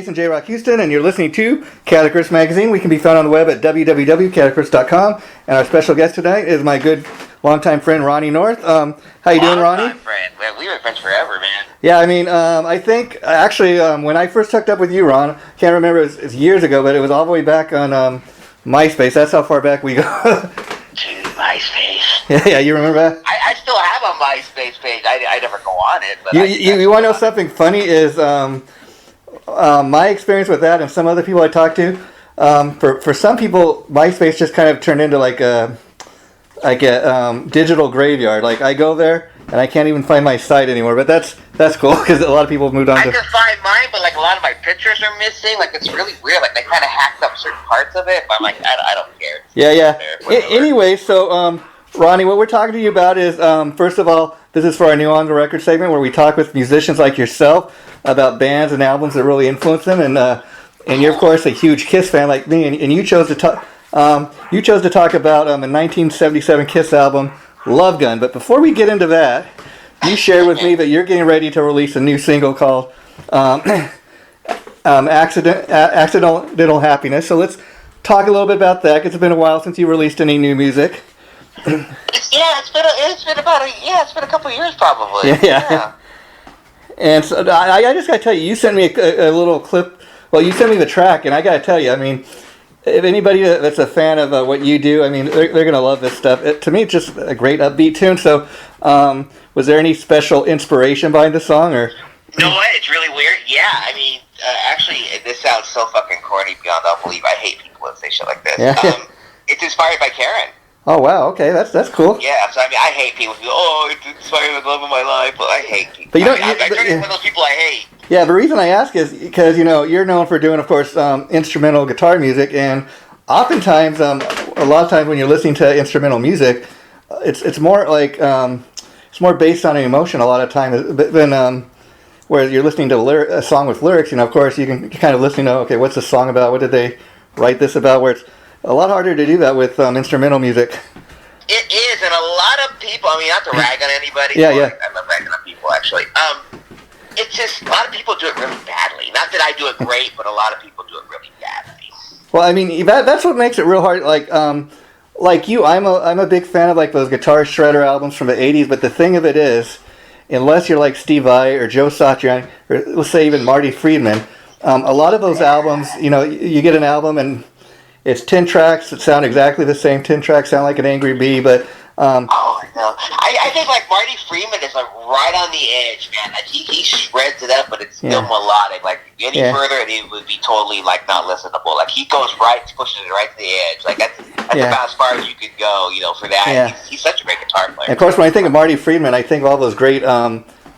based in JROCK Houston, and you're listening to Chaotic Riffs Magazine. We can be found on the web at www.chaoticriffs.com. And our special guest tonight is my good longtime friend, Ronny North. How you doing, Ronny? Longtime friend. Man, we've been friends forever, man. Yeah, I mean, I think, actually, when I first hooked up with you, Ron, can't remember, it was years ago, but it was all the way back on MySpace. That's how far back we go. Dude, MySpace. Yeah, you remember that? I still have a MySpace page. I never go on it. But you want to know something funny is my experience with that and some other people I talked to, for some people, MySpace just kind of turned into like a digital graveyard. Like, I go there and I can't even find my site anymore, but that's cool because a lot of people have moved on I can find mine, but like a lot of my pictures are missing. Like, it's really weird. Like, they kind of hacked up certain parts of it, but I'm like, I don't care. Yeah. Anyway, so Ronny, what we're talking to you about is, first of all, this is for our new On the Record segment where we talk with musicians like yourself about bands and albums that really influence them, and you're of course a huge Kiss fan like me, and you chose to talk about a 1977 Kiss album, Love Gun. But before we get into that, you shared with me that you're getting ready to release a new single called Accidental Happiness. So let's talk a little bit about that, because it's been a while since you released any new music. It's been a couple of years probably. Yeah. And so I just gotta tell you, you sent me a little clip. Well, you sent me the track, and I gotta tell you, I mean, if anybody that's a fan of what you do, I mean, they're gonna love this stuff. To me, it's just a great upbeat tune. So, was there any special inspiration behind the song, or? No way, it's really weird. Yeah, I mean, actually, this sounds so fucking corny beyond all belief. I hate people that say shit like this. Yeah. It's inspired by Karen. Oh wow, okay, that's cool. Yeah, so I mean, I hate people who go, "Oh, it's inspired the love of my life," but I hate people. But you don't. I'm one of those people I hate. Yeah, the reason I ask is because you're known for doing, of course, instrumental guitar music, and oftentimes, a lot of times when you're listening to instrumental music, it's more like it's more based on an emotion a lot of times than where you're listening to a song with lyrics. Of course, you can kind of listen to, okay, what's the song about? What did they write this about? Where it's a lot harder to do that with instrumental music. It is, and a lot of people, I mean, not to rag on anybody. Yeah. I love ragging on people, actually. It's just, a lot of people do it really badly. Not that I do it great, but a lot of people do it really badly. Well, I mean, that's what makes it real hard. Like you, I'm a big fan of like those Guitar Shredder albums from the 80s, but the thing of it is, unless you're like Steve Vai or Joe Satriani, or let's say even Marty Friedman, a lot of those albums, you get an album and it's 10 tracks that sound exactly the same. 10 tracks sound like an Angry Bee, but... oh, no. I think, like, Marty Friedman is, like, right on the edge, man. He shreds it up, but it's still melodic. Like, any further, and it would be totally, like, not listenable. Like, he goes right, pushes it right to the edge. Like, that's about as far as you could go, for that. Yeah. He's such a great guitar player. And of course, when I think of Marty Friedman, I think of all those great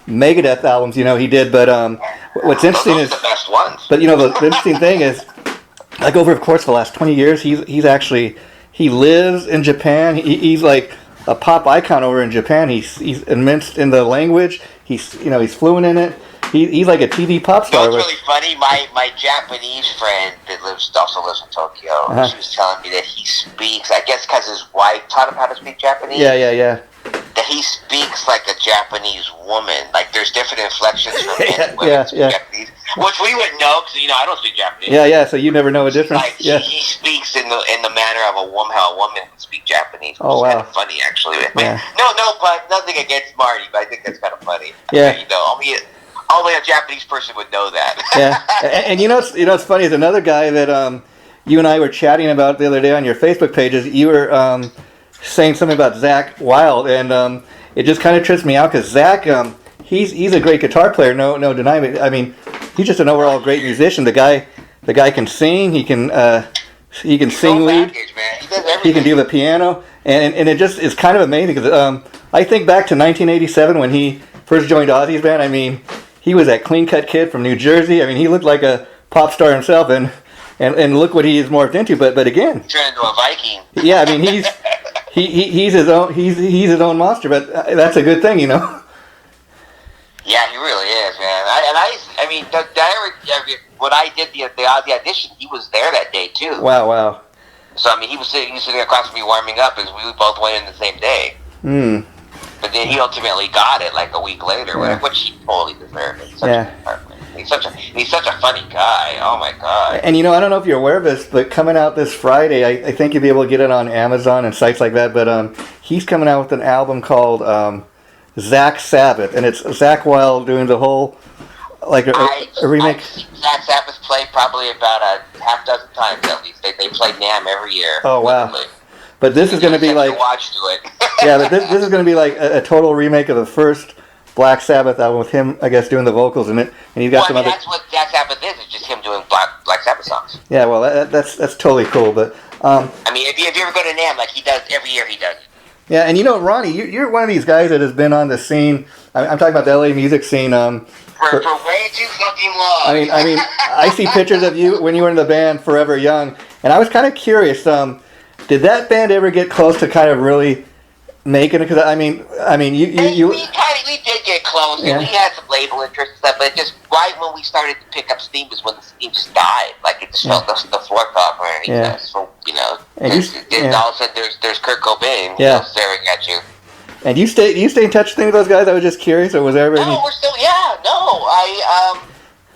Megadeth albums, he did. But what's interesting those is... are the best ones. But, the interesting thing is... Like over the course of the last 20 years, he lives in Japan. He's like a pop icon over in Japan. He's immersed in the language. He's fluent in it. He's like a TV pop star. It's really funny. My Japanese friend that also lives in Tokyo. She was telling me that he speaks. I guess because his wife taught him how to speak Japanese. Yeah. That he speaks like a Japanese woman. Like there's different inflections from men and women speak Japanese, which we wouldn't know because I don't speak Japanese. Yeah. So you never know a difference. Like he speaks in the manner of a woman, how a woman would speak Japanese. Which is kind of funny, actually. Yeah. No, but nothing against Marty. But I think that's kind of funny. Yeah. Only a Japanese person would know that. Yeah. And what's funny is another guy that you and I were chatting about the other day on your Facebook pages. You were saying something about Zakk Wylde, and it just kind of trips me out because Zakk, he's a great guitar player, no denying it. I mean, he's just an overall great musician. The guy can sing. He can sing lead. He can do the piano, and it just is kind of amazing because I think back to 1987 when he first joined Ozzy's band. I mean, he was that clean-cut kid from New Jersey. I mean, he looked like a pop star himself, and look what he's morphed into. But again, turned into a Viking. Yeah, I mean he's his own monster, but that's a good thing, Yeah, he really is, man. I mean, when I did the Ozzy audition, he was there that day too. Wow. So I mean, he was sitting across from me warming up, as we both went in the same day. But then he ultimately got it like a week later, which he totally deserved. Such a guitar player. He's such a funny guy. Oh my god. And I don't know if you're aware of this, but coming out this Friday, I think you'll be able to get it on Amazon and sites like that. But he's coming out with an album called Zach Sabbath, and it's Zach Wild doing the whole a remake. I've seen Zach Sabbath play probably about a half dozen times at least. They play NAMM every year. Oh wow! Literally. But this is going to be like watch to it. Yeah, but this is going to be like a total remake of the first Black Sabbath album with him, I guess, doing the vocals in it, and you've got some other. That's what Zach Sabbath is. It's just him doing Black Sabbath songs. Yeah, well, that's totally cool. But I mean, if you ever go to NAMM, like he does every year, he does it. Yeah, and Ronny, you're one of these guys that has been on the scene. I'm talking about the LA music scene. For way too fucking long. I mean, I see pictures of you when you were in the band Forever Young, and I was kind of curious. Did that band ever get close to kind of really making it? Because I mean, we did get close, and we had some label interest and stuff, but just right when we started to pick up steam is when the steam just died. Like it just felt the floor caught underneath us. So and all of a sudden there's Kurt Cobain staring at you. And do you stay in touch with those guys? I was just curious, or was there ever any? No, we're still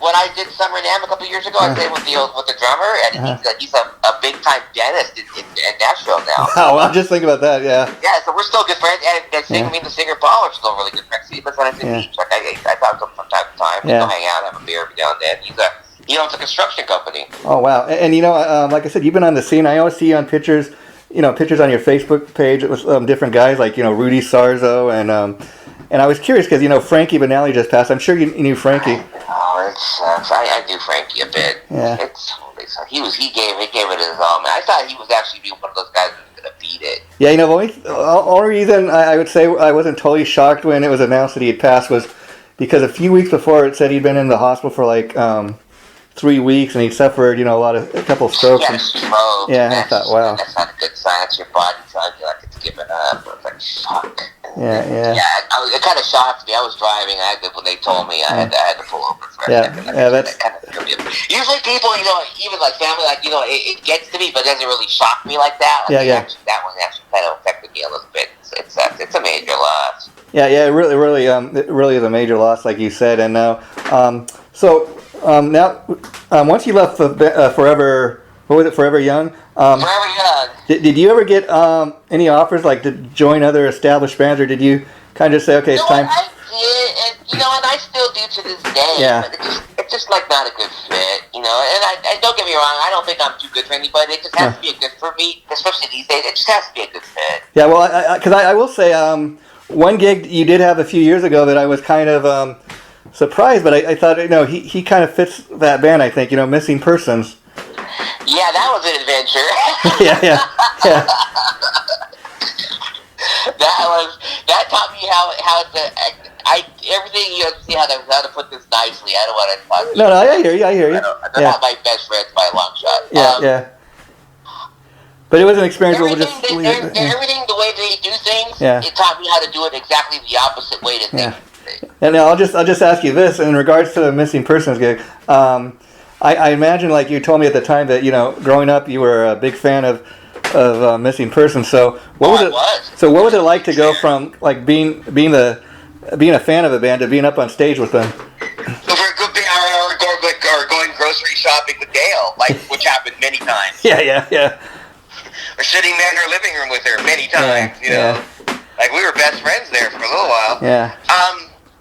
when I did Summer NAMM a couple years ago, I stayed with the drummer, and he's a big time dentist in Nashville now. Wow, well, just think about that, yeah. Yeah, so we're still good friends, and me and the singer Paul are still really good friends. He lives on the beach. Like I talk to him from time to time. We go hang out, have a beer every now and then. He owns a construction company. Oh wow, and like I said, you've been on the scene. I always see you on pictures on your Facebook page with different guys like Rudy Sarzo and I was curious because Frankie Banali just passed. I'm sure you knew Frankie. Oh, it sucks. I knew Frankie a bit. Yeah. It's totally sucks. He gave it his all, man. I thought he was actually one of those guys who was gonna beat it. Yeah, the only reason I would say I wasn't totally shocked when it was announced that he had passed was because a few weeks before it said he'd been in the hospital for like 3 weeks and he suffered a couple of strokes. Yeah, stroke. Yeah, I thought, wow. That's not a good sign. It's your body telling you like it's giving up. I was like, fuck. Yeah. It kind of shocked me. I was driving. When they told me, I had to pull over for a second. That kind of threw me. Usually people, even like family, it gets to me, but it doesn't really shock me like that. Actually, that one actually kind of affected me a little bit. It's a major loss. Yeah, it really is a major loss, like you said. And now, now, once you left Forever, what was it, Forever Young? Forever Young. Did you ever get any offers like to join other established bands, or did you kind of just say, okay, it's time? I did, and I still do to this day. Yeah. But it's just like not a good fit, And I don't get me wrong, I don't think I'm too good for anybody. It just has to be a good for me, especially these days. It just has to be a good fit. Yeah, well, because I will say, one gig you did have a few years ago that I was kind of surprised, but I thought he kind of fits that band. I think Missing Persons. Yeah, that was an adventure. yeah. That taught me how to everything. See how to put this nicely. I don't want to talk. No, I hear you. They're not my best friends by a long shot. Yeah. But it was an experience where everything the way they do things. Yeah. It taught me how to do it exactly the opposite way to think. And now I'll just ask you this in regards to the Missing Persons gig. I imagine, like you told me at the time, that growing up you were a big fan of Missing Persons. So what was it? So what was it like to go from like being a fan of a band to being up on stage with them? Or going grocery shopping with Dale, which happened many times. Yeah. Or sitting there in her living room with her many times. Like we were best friends there for a little while. Yeah.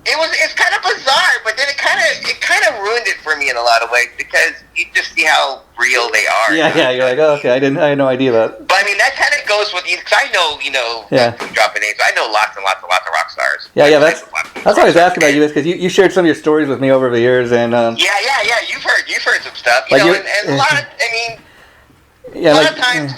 It's kind of bizarre, but then it kind of ruined it for me in a lot of ways because you just see how real they are. Yeah. You're like, oh, okay, I had no idea about it. But I mean, that kind of goes with you because I know, dropping names. I know lots and lots and lots of rock stars. Yeah. That's what I was asking about you, is because you shared some of your stories with me over the years, and yeah. You've heard some stuff, and a lot of, a lot of times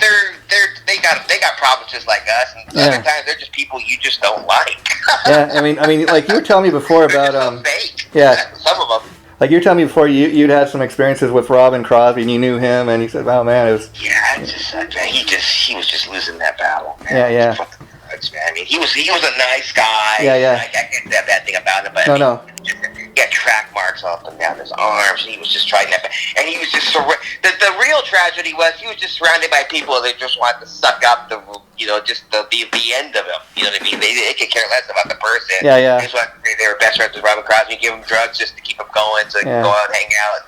they got problems just like us, and other times they're just people you just don't like. Yeah, I mean, like you were telling me before about fake. Yeah, some of them. Like you were telling me before, you'd had some experiences with Robin Crosby, and you knew him, and you said, "Oh man, it was." Yeah, he was just losing that battle. Man. Yeah. I mean, he was a nice guy. Yeah. I can't say a bad thing about him, but no. He had track marks up and down his arms, and he was just trying that. And he was just the real tragedy was he was just surrounded by people that just wanted to suck up just the end of him. You know what I mean? They could care less about the person. Yeah, yeah. They just want to say they were best friends with Robin Crosby, give him drugs just to keep him going, so he could go out and hang out,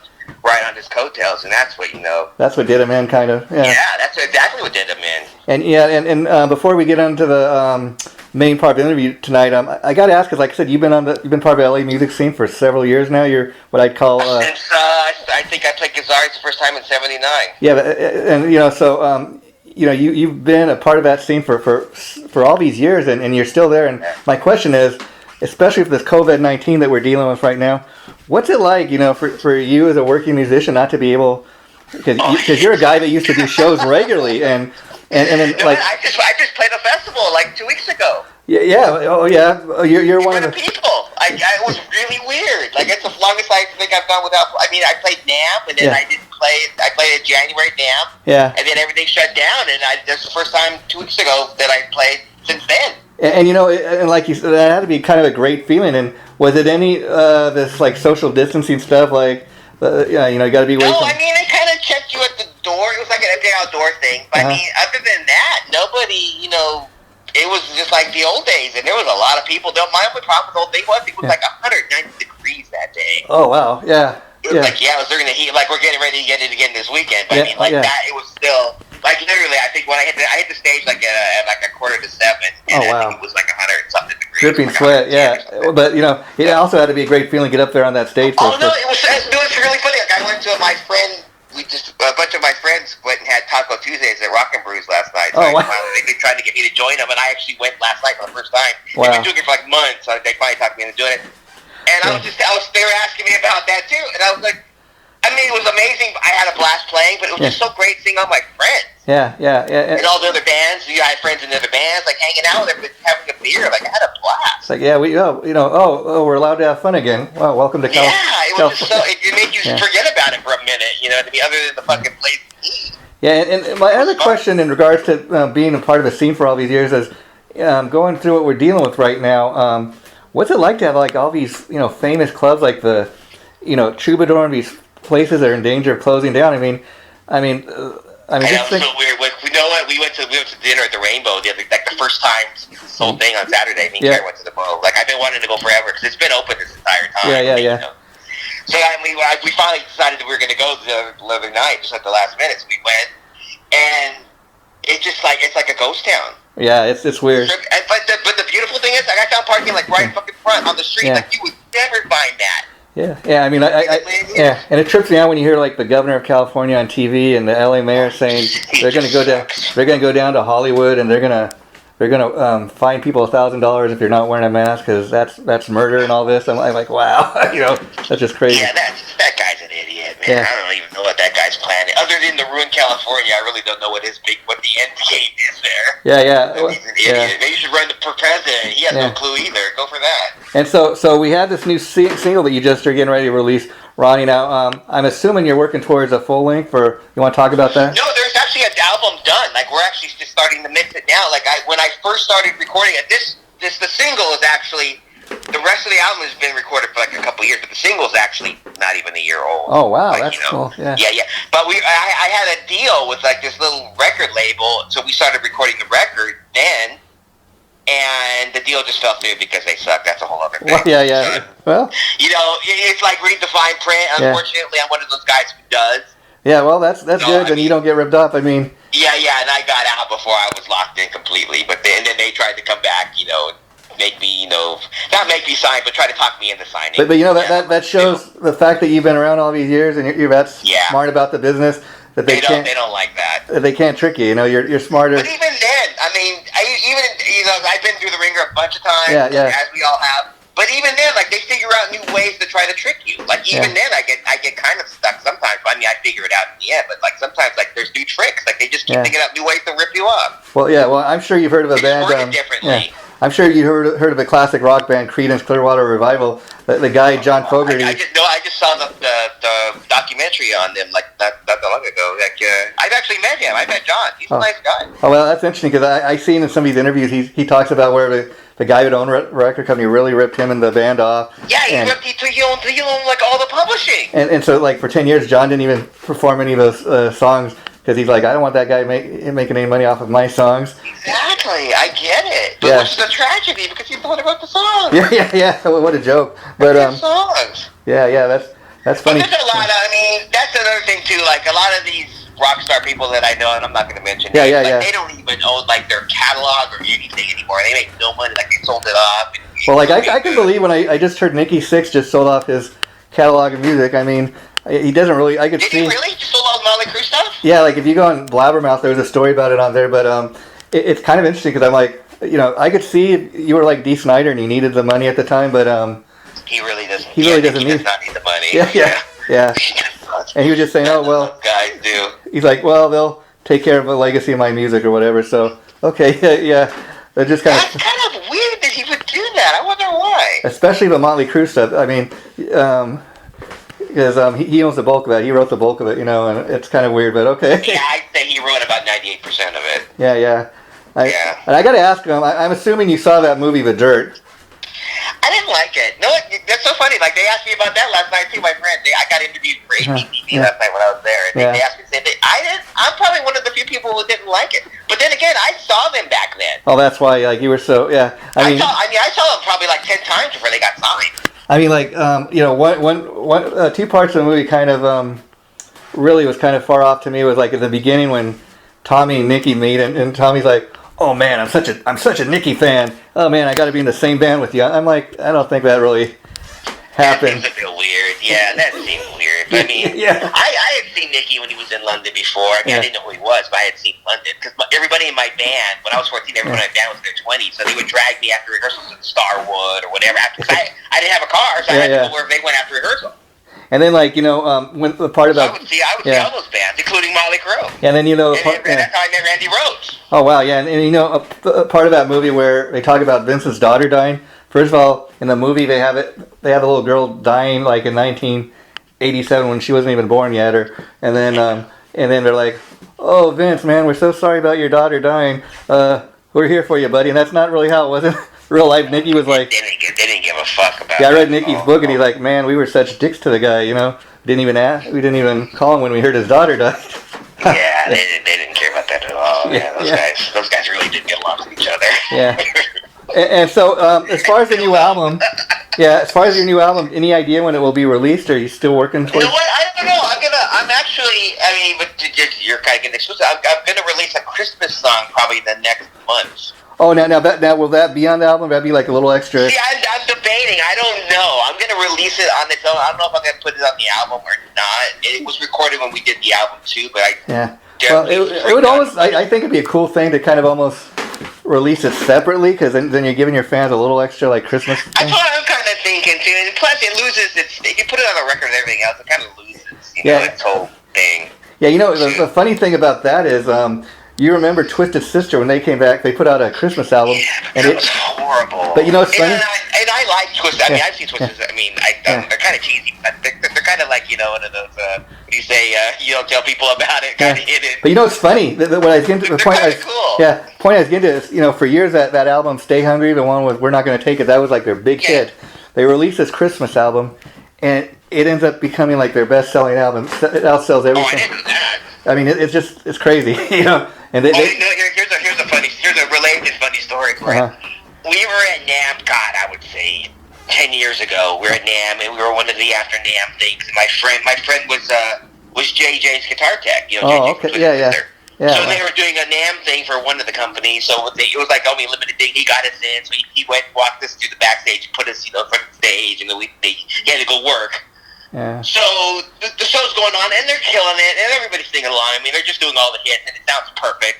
ride on his coattails, and that's what That's what did him in, kind of. Yeah, that's exactly what did him in. And and before we get into the main part of the interview tonight, I got to ask, because like I said, you've been part of the LA music scene for several years now. You're what I'd call since I think I played Guitarist the first time in '79. Yeah, and so you've been a part of that scene for all these years, and you're still there. And my question is, especially for this COVID-19 that we're dealing with right now, what's it like, for you as a working musician not to be able, because you're a guy that used to do shows regularly, and then like I just played a festival like 2 weeks ago. You're one of the people. It was really weird. Like, it's the longest I think I've gone without. I mean, I played NAMM, and then I didn't play. I played in January NAMM. Yeah. And then everything shut down, and that's the first time 2 weeks ago that I played since then. And and like you said, that had to be kind of a great feeling. And was it any this like social distancing stuff? Like, you got to be away. No, from... I mean, they kind of checked you at the door. It was like an empty outdoor thing. But I mean, other than that, nobody, it was just like the old days, and there was a lot of people. My only problem with the whole thing was it was like 190 degrees that day. Oh wow, yeah. It was like, it was during the heat. Like, we're getting ready to get it again this weekend. But I mean, that, it was still like literally. I think when I hit the stage like at like 6:45, and I think it was like 100-something degrees. Dripping sweat, yeah. But it also had to be a great feeling to get up there on that stage. No, it was really funny. Like, I went to my friend. A bunch of my friends went and had Taco Tuesdays at Rock and Brews last night. So wow. They've been trying to get me to join them, and I actually went last night for the first time. Wow. They've been doing it for like months, so they finally talked me into doing it. And they were asking me about that too, and I was like, I mean, it was amazing. I had a blast playing, but it was just so great seeing all my friends. Yeah. And all the other bands. I had friends in the other bands, like hanging out with them, having a beer. Like, I had a blast. It's like, we're allowed to have fun again. Well, welcome to California. Yeah, it was just it made you forget about it for a minute, to be other than the fucking place to eat. Yeah, and my other question in regards to being a part of a scene for all these years is going through what we're dealing with right now. What's it like to have like all these famous clubs like the Troubadour and these places that are in danger of closing down? I mean, just think. So weird. You know what? We went to dinner at the Rainbow the first time this whole thing on Saturday. Me and Karen went to the Bow. Like, I've been wanting to go forever because it's been open this entire time. Yeah. So we finally decided that we were going to go the other night, just at the last minute. So we went, and it's just like it's like a ghost town. Yeah, it's weird. But the beautiful thing is, like, I found parking like right fucking front on the street. Like, you would never find that. Yeah. I mean, and it trips me out when you hear like the governor of California on TV and the LA mayor saying they're going to go down. They're going to go down to Hollywood and they're going to fine people $1,000 if you're not wearing a mask because that's murder and all this. I'm like, wow, that's just crazy. Yeah, that guy's an idiot, man. I don't even know what that guy's planning. Other than to ruin California, I really don't know what the end game is there. Yeah. He's an idiot. Maybe you should run for president. He has no clue either. Go for that. And so we had this new single that you just are getting ready to release, Ronny. Now, I'm assuming you're working towards a full length. You want to talk about that? No, there's actually an album done. Like, we're actually just starting to mix it now. Like, when I first started recording it, the single is actually, the rest of the album has been recorded for like a couple years, but the single is actually not even a year old. Oh wow, that's cool. Yeah. But I had a deal with like this little record label, so we started recording the record then. And the deal just fell through because they suck. That's a whole other thing. Well, yeah. Well, it's like read the fine print. Unfortunately, I'm one of those guys who does. Yeah, well, that's good. Then you don't get ripped off. I mean. Yeah, and I got out before I was locked in completely. But then they tried to come back, make me, not make me sign, but try to talk me into signing. But that shows the fact that you've been around all these years and you're that smart about the business. That they don't like that. They can't trick you. You're smarter. But even then, I mean, I've been through the ringer a bunch of times, as we all have. But even then, like, they figure out new ways to try to trick you. Like, even then, I get kind of stuck sometimes. I mean, I figure it out in the end, but like sometimes, like, there's new tricks. Like, they just keep thinking up new ways to rip you off. Well, I'm sure you've heard of a band. Differently. I'm sure you heard of a classic rock band, Creedence Clearwater Revival. The guy John Fogerty. I just saw the documentary on them like not that long ago. Like, I've actually met him. I met John. He's a nice guy. Oh well, that's interesting because I seen in some of these interviews he talks about where the guy who owned record company really ripped him and the band off. Yeah, he owned like all the publishing. And so like for 10 years, John didn't even perform any of those songs because he's like, I don't want that guy making any money off of my songs. Exactly, I get it. But which is a tragedy because he's the one who wrote the songs. Yeah. What a joke. But songs. Yeah, that's funny. But there's a lot. That's another thing too. Like a lot of these rock star people that I know, and I'm not going to mention names, they don't even own like their catalog or anything anymore. They make no money. Like they sold it off. Well, like I can believe when I just heard Nikki Sixx just sold off his catalog of music. I mean, he doesn't really. I could see. Did he really? Just sold all Motley Crue stuff? Yeah, like if you go on Blabbermouth, there was a story about it on there. But it's kind of interesting because I'm like, I could see you were like Dee Snider and you needed the money at the time, but he really doesn't. He really doesn't does not need the money. Yeah. And he was just saying, oh well. Guys do. He's like, well, they'll take care of the legacy of my music or whatever. So okay, yeah. That's kind of weird that he would do that. I wonder why. Especially the Motley Crue stuff. I mean, because he owns the bulk of it. He wrote the bulk of it, and it's kind of weird, but okay. Yeah, I'd say he wrote about 98% of it. Yeah. And I got to ask him. I'm assuming you saw that movie, The Dirt. I didn't like it. No, that's so funny. Like they asked me about that last night too. My friend, I got interviewed for APTV last night when I was there, and they asked me the same thing. I didn't. I'm probably one of the few people who didn't like it. But then again, I saw them back then. Oh, that's why. Like you were so. Yeah. I saw them probably like 10 times before they got signed. I mean, like two parts of the movie kind of really was kind of far off to me. Was like at the beginning when Tommy and Nikki meet, and Tommy's like, oh man, I'm such a Nikki fan. Oh man, I got to be in the same band with you. I'm like, I don't think that really happened. That seems a bit weird. Yeah, that seemed weird. But I mean, I had seen Nikki when he was in London before. I mean, I didn't know who he was, but I had seen London because everybody in my band, when I was 14, everyone in my band was in their 20s, so they would drag me after rehearsals in Starwood or whatever. I didn't have a car, so I had to go where they went after rehearsal. And then, like, when the part about... I would see all those bands, including Motley Crue. And then, and that's how I met Randy Rhoads. Oh, wow, yeah. And a part of that movie where they talk about Vince's daughter dying. First of all, in the movie, they have a little girl dying, like, in 1987 when she wasn't even born yet. And then they're like, oh, Vince, man, we're so sorry about your daughter dying. We're here for you, buddy. And that's not really how it was in real life. Nikki was like... They didn't give a fuck about it. Yeah, I read Nikki's book, and he's like, man, we were such dicks to the guy, We didn't even call him when we heard his daughter died. Yeah, they didn't care about that at all. Those guys really didn't get along with each other. Yeah. And so, as far as the new album, as far as your new album, any idea when it will be released, or are you still working towards? You know what? I don't know. But you're kind of getting exclusive. I'm gonna release a Christmas song probably the next month. Oh, now will that be on the album? That'd be like a little extra. See, I'm debating. I don't know. I'm gonna release it on its own. I don't know if I'm gonna put it on the album or not. It was recorded when we did the album too, but Well, it would almost. I think it'd be a cool thing to kind of almost release it separately, because then you're giving your fans a little extra like Christmas thing. That's what I'm kind of thinking too. And plus, it loses its. If you put it on a record and everything else, it kind of loses its whole thing. Yeah, the funny thing about that is, you remember Twisted Sister when they came back? They put out a Christmas album, and it was horrible. But it's funny. And I like Twisted. I mean, I've seen Twisted. I mean, they're kind of cheesy, but they're kind of like one of those. You say you don't tell people about it, kind of hidden. But it's funny. What I was getting to, the point I was, cool. Point I was getting to is, for years that album Stay Hungry, the one with We're Not Gonna Take It, that was like their big hit. They released this Christmas album, and it ends up becoming like their best-selling album. It outsells everything. Oh, I didn't know that. I mean, it's crazy, And here's a related funny story for you. We were at NAMM, God, I would say 10 years ago. We were at NAMM, and we were one of the after NAMM things. And my friend was JJ's guitar tech. Okay, yeah. So they were doing a NAMM thing for one of the companies. So it was like only a limited thing. He got us in, so he walked us through the backstage, put us in front of the stage, and then he had to go work. Yeah. So the show's going on, and they're killing it, and everybody's singing along. I mean, they're just doing all the hits, and it sounds perfect.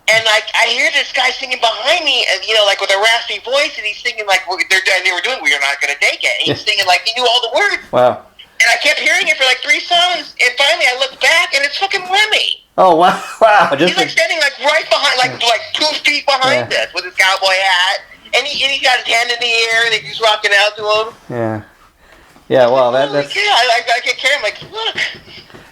And like I hear this guy singing behind me, and like with a raspy voice, and he's singing like they were doing "We're Not Gonna Take It," and he's singing like he knew all the words. Wow. And I kept hearing it for like 3 songs, and finally I looked back, and it's fucking Lemmy. Oh wow! He's like standing like right behind, like 2 feet behind us with his cowboy hat, and he got his hand in the air, and he's rocking out to him. Yeah. Yeah, well, that's... Yeah, I get carried. I'm like, look.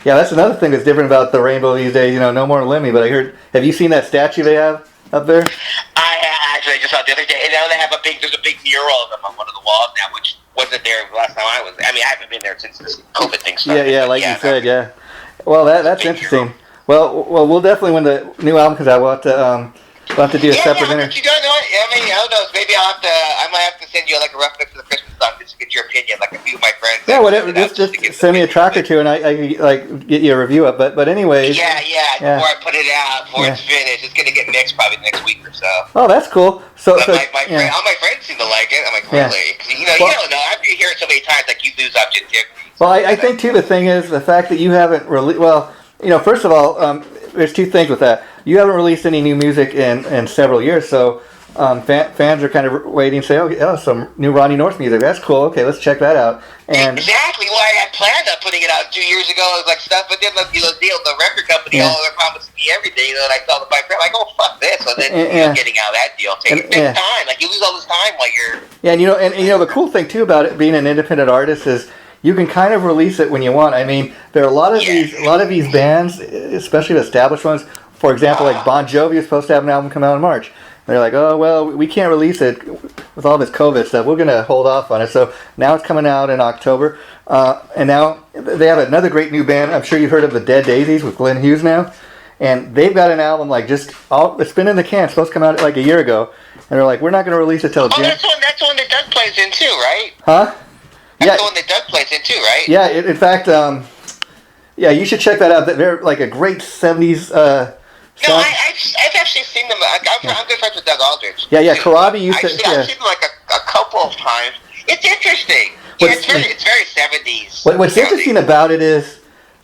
Yeah, that's another thing that's different about the Rainbow these days. No more Lemmy, but I heard... Have you seen that statue they have up there? I actually, I just saw it the other day, and now there's a big mural of them on one of the walls now, which wasn't there the last time I was. I mean, I haven't been there since this COVID thing started. Yeah, like you said, yeah. Well, that's interesting. Well, we'll definitely, when the new album comes out, we'll have to do a separate interview. You don't know it. I mean, who knows? Maybe I might have to send you like a rough mix of the Christmas song just to get your opinion. Like a few of my friends. Yeah, whatever. Just send me a track or two, and I like get you a review of. But anyways. Yeah. Before I put it out, before it's finished, it's gonna get mixed probably the next week or so. Oh, that's cool. So all my friends seem to like it. I'm like, really? Cause, you don't know. After you hear it so many times, like you lose objectivity. Well, I think too. The thing is the fact that you haven't really. Well, first of all, there's two things with that. You haven't released any new music in several years, so fans are kind of waiting to say, oh, some new Ronny North music. That's cool. Okay, let's check that out. And exactly. Well, I had planned on putting it out 2 years ago, like stuff, but then the record company, they're promising me everything, and I saw the bike, I'm like, oh fuck this, and then getting out of that deal takes time. Like you lose all this time while you're. Yeah, and the cool thing too about it being an independent artist is you can kind of release it when you want. I mean, there are a lot of these bands, especially the established ones. For example, like Bon Jovi is supposed to have an album come out in March. They're like, oh, well, we can't release it with all this COVID stuff. We're going to hold off on it. So now it's coming out in October. And now they have another great new band. I'm sure you've heard of the Dead Daisies with Glenn Hughes now. And they've got an album it's been in the can. It's supposed to come out like a year ago. And they're like, we're not going to release it till June. That's the one that Doug plays in too, right? Huh? That's the one that Doug plays in too, right? Yeah, in fact, you should check that out. They're like a great 70s... No, I've actually seen them. I'm good friends with Doug Aldrich. Yeah. Karabi used to. I've seen them like a couple of times. It's interesting. It's very 70s. What's interesting about it is,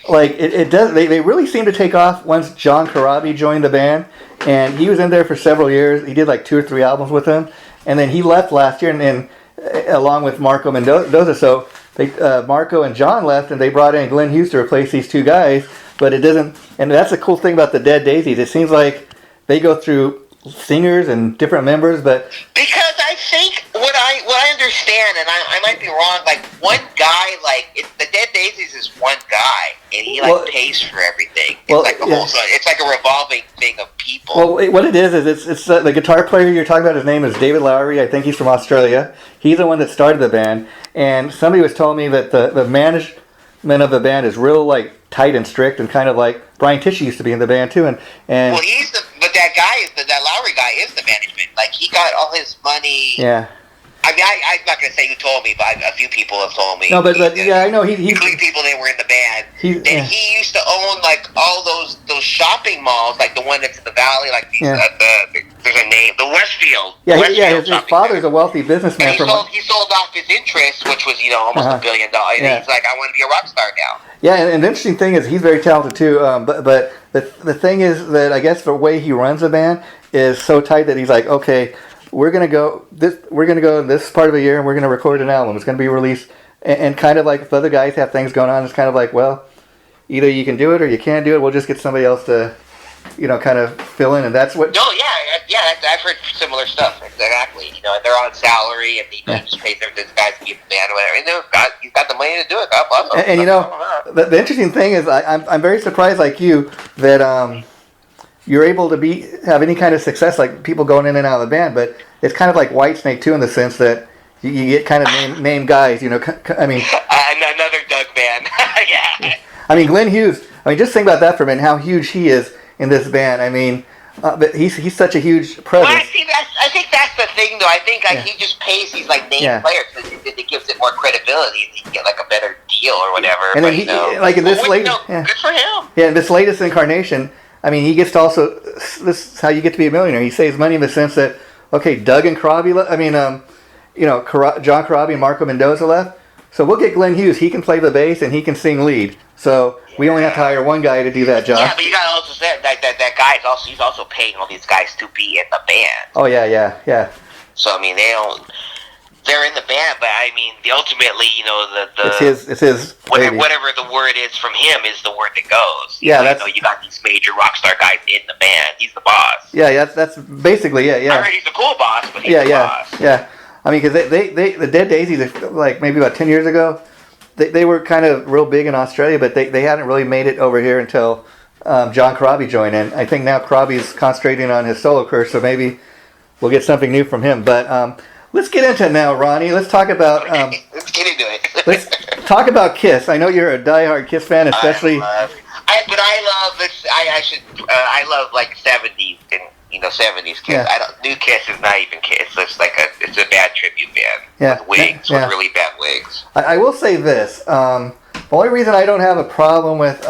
like, it does. They really seem to take off once John Karabi joined the band, and he was in there for several years. He did like 2 or 3 albums with them, and then he left last year, and then along with Marco Mendoza. So Marco and John left, and they brought in Glenn Hughes to replace these 2 guys. But it doesn't, and that's the cool thing about the Dead Daisies. It seems like they go through singers and different members, but because I think what I understand, and I might be wrong. Like one guy, the Dead Daisies is one guy, and he pays for everything. It's like a revolving thing of people. Well, what it is it's the guitar player you're talking about. His name is David Lowery. I think he's from Australia. He's the one that started the band, and somebody was telling me that the management of the band is real tight and strict, and kind of like Brian Tishy used to be in the band too, and well, that Lowry guy is the management. Like he got all his money. Yeah. I mean, I'm not gonna say who told me, but a few people have told me. No, but I know he's people that were in the band. He used to own all those shopping malls, like the one that's in the valley, there's a name, the Westfield. His father's a wealthy businessman. And he sold off his interest, which was almost $1 billion. And he's like, I want to be a rock star now. Yeah, and the interesting thing is he's very talented too. But the thing is that I guess the way he runs the band is so tight that he's like, okay, we're gonna go in this part of the year, and we're gonna record an album. It's gonna be released, and kind of like if other guys have things going on, it's kind of like, well, either you can do it or you can't do it. We'll just get somebody else to, kind of fill in, and that's what. No, yeah, I've heard similar stuff. Exactly, they're on salary, and he just pays this guys to be in the band or whatever. And he's got the money to do it. God bless him. And the interesting thing is, I'm very surprised, like you, that you're able to have any kind of success, like people going in and out of the band, but it's kind of like Whitesnake too, in the sense that you get kind of name guys, I mean. Another Doug band. Yeah. I mean, Glenn Hughes. I mean, just think about that for a minute. How huge he is in this band. I mean, but he's such a huge presence. Well, I think that's the thing, though. I think he just pays these name players because it gives it more credibility, and he can get a better deal or whatever. And then in this latest, good for him. Yeah, in this latest incarnation, I mean, he gets to also. This is how you get to be a millionaire. He saves money in the sense that Doug and Karabi. John Karabi and Marco Mendoza left. So we'll get Glenn Hughes. He can play the bass and he can sing lead. So we only have to hire one guy to do that job. Yeah, but you got to also say that guy he's also paying all these guys to be in the band. Oh yeah. So I mean, they're in the band, but I mean, ultimately, it's his whatever the word is from him is the word that goes. You got these major rock star guys in the band. He's the boss. Yeah, that's basically yeah. I heard he's a cool boss, but he's the boss. Yeah. I mean, because the Dead Daisies, like maybe about 10 years ago, they were kind of real big in Australia, but they hadn't really made it over here until John Karabi joined in. I think now Karabi's concentrating on his solo career, so maybe we'll get something new from him. But let's get into it now, Ronny. Let's talk about let's get into it. let's talk about Kiss. I know you're a diehard Kiss fan, especially. I love like 70s and 70s Kiss. Yeah. New Kiss is not even Kiss. It's a bad tribute band with wigs, with really bad wigs. I will say this: the only reason I don't have a problem with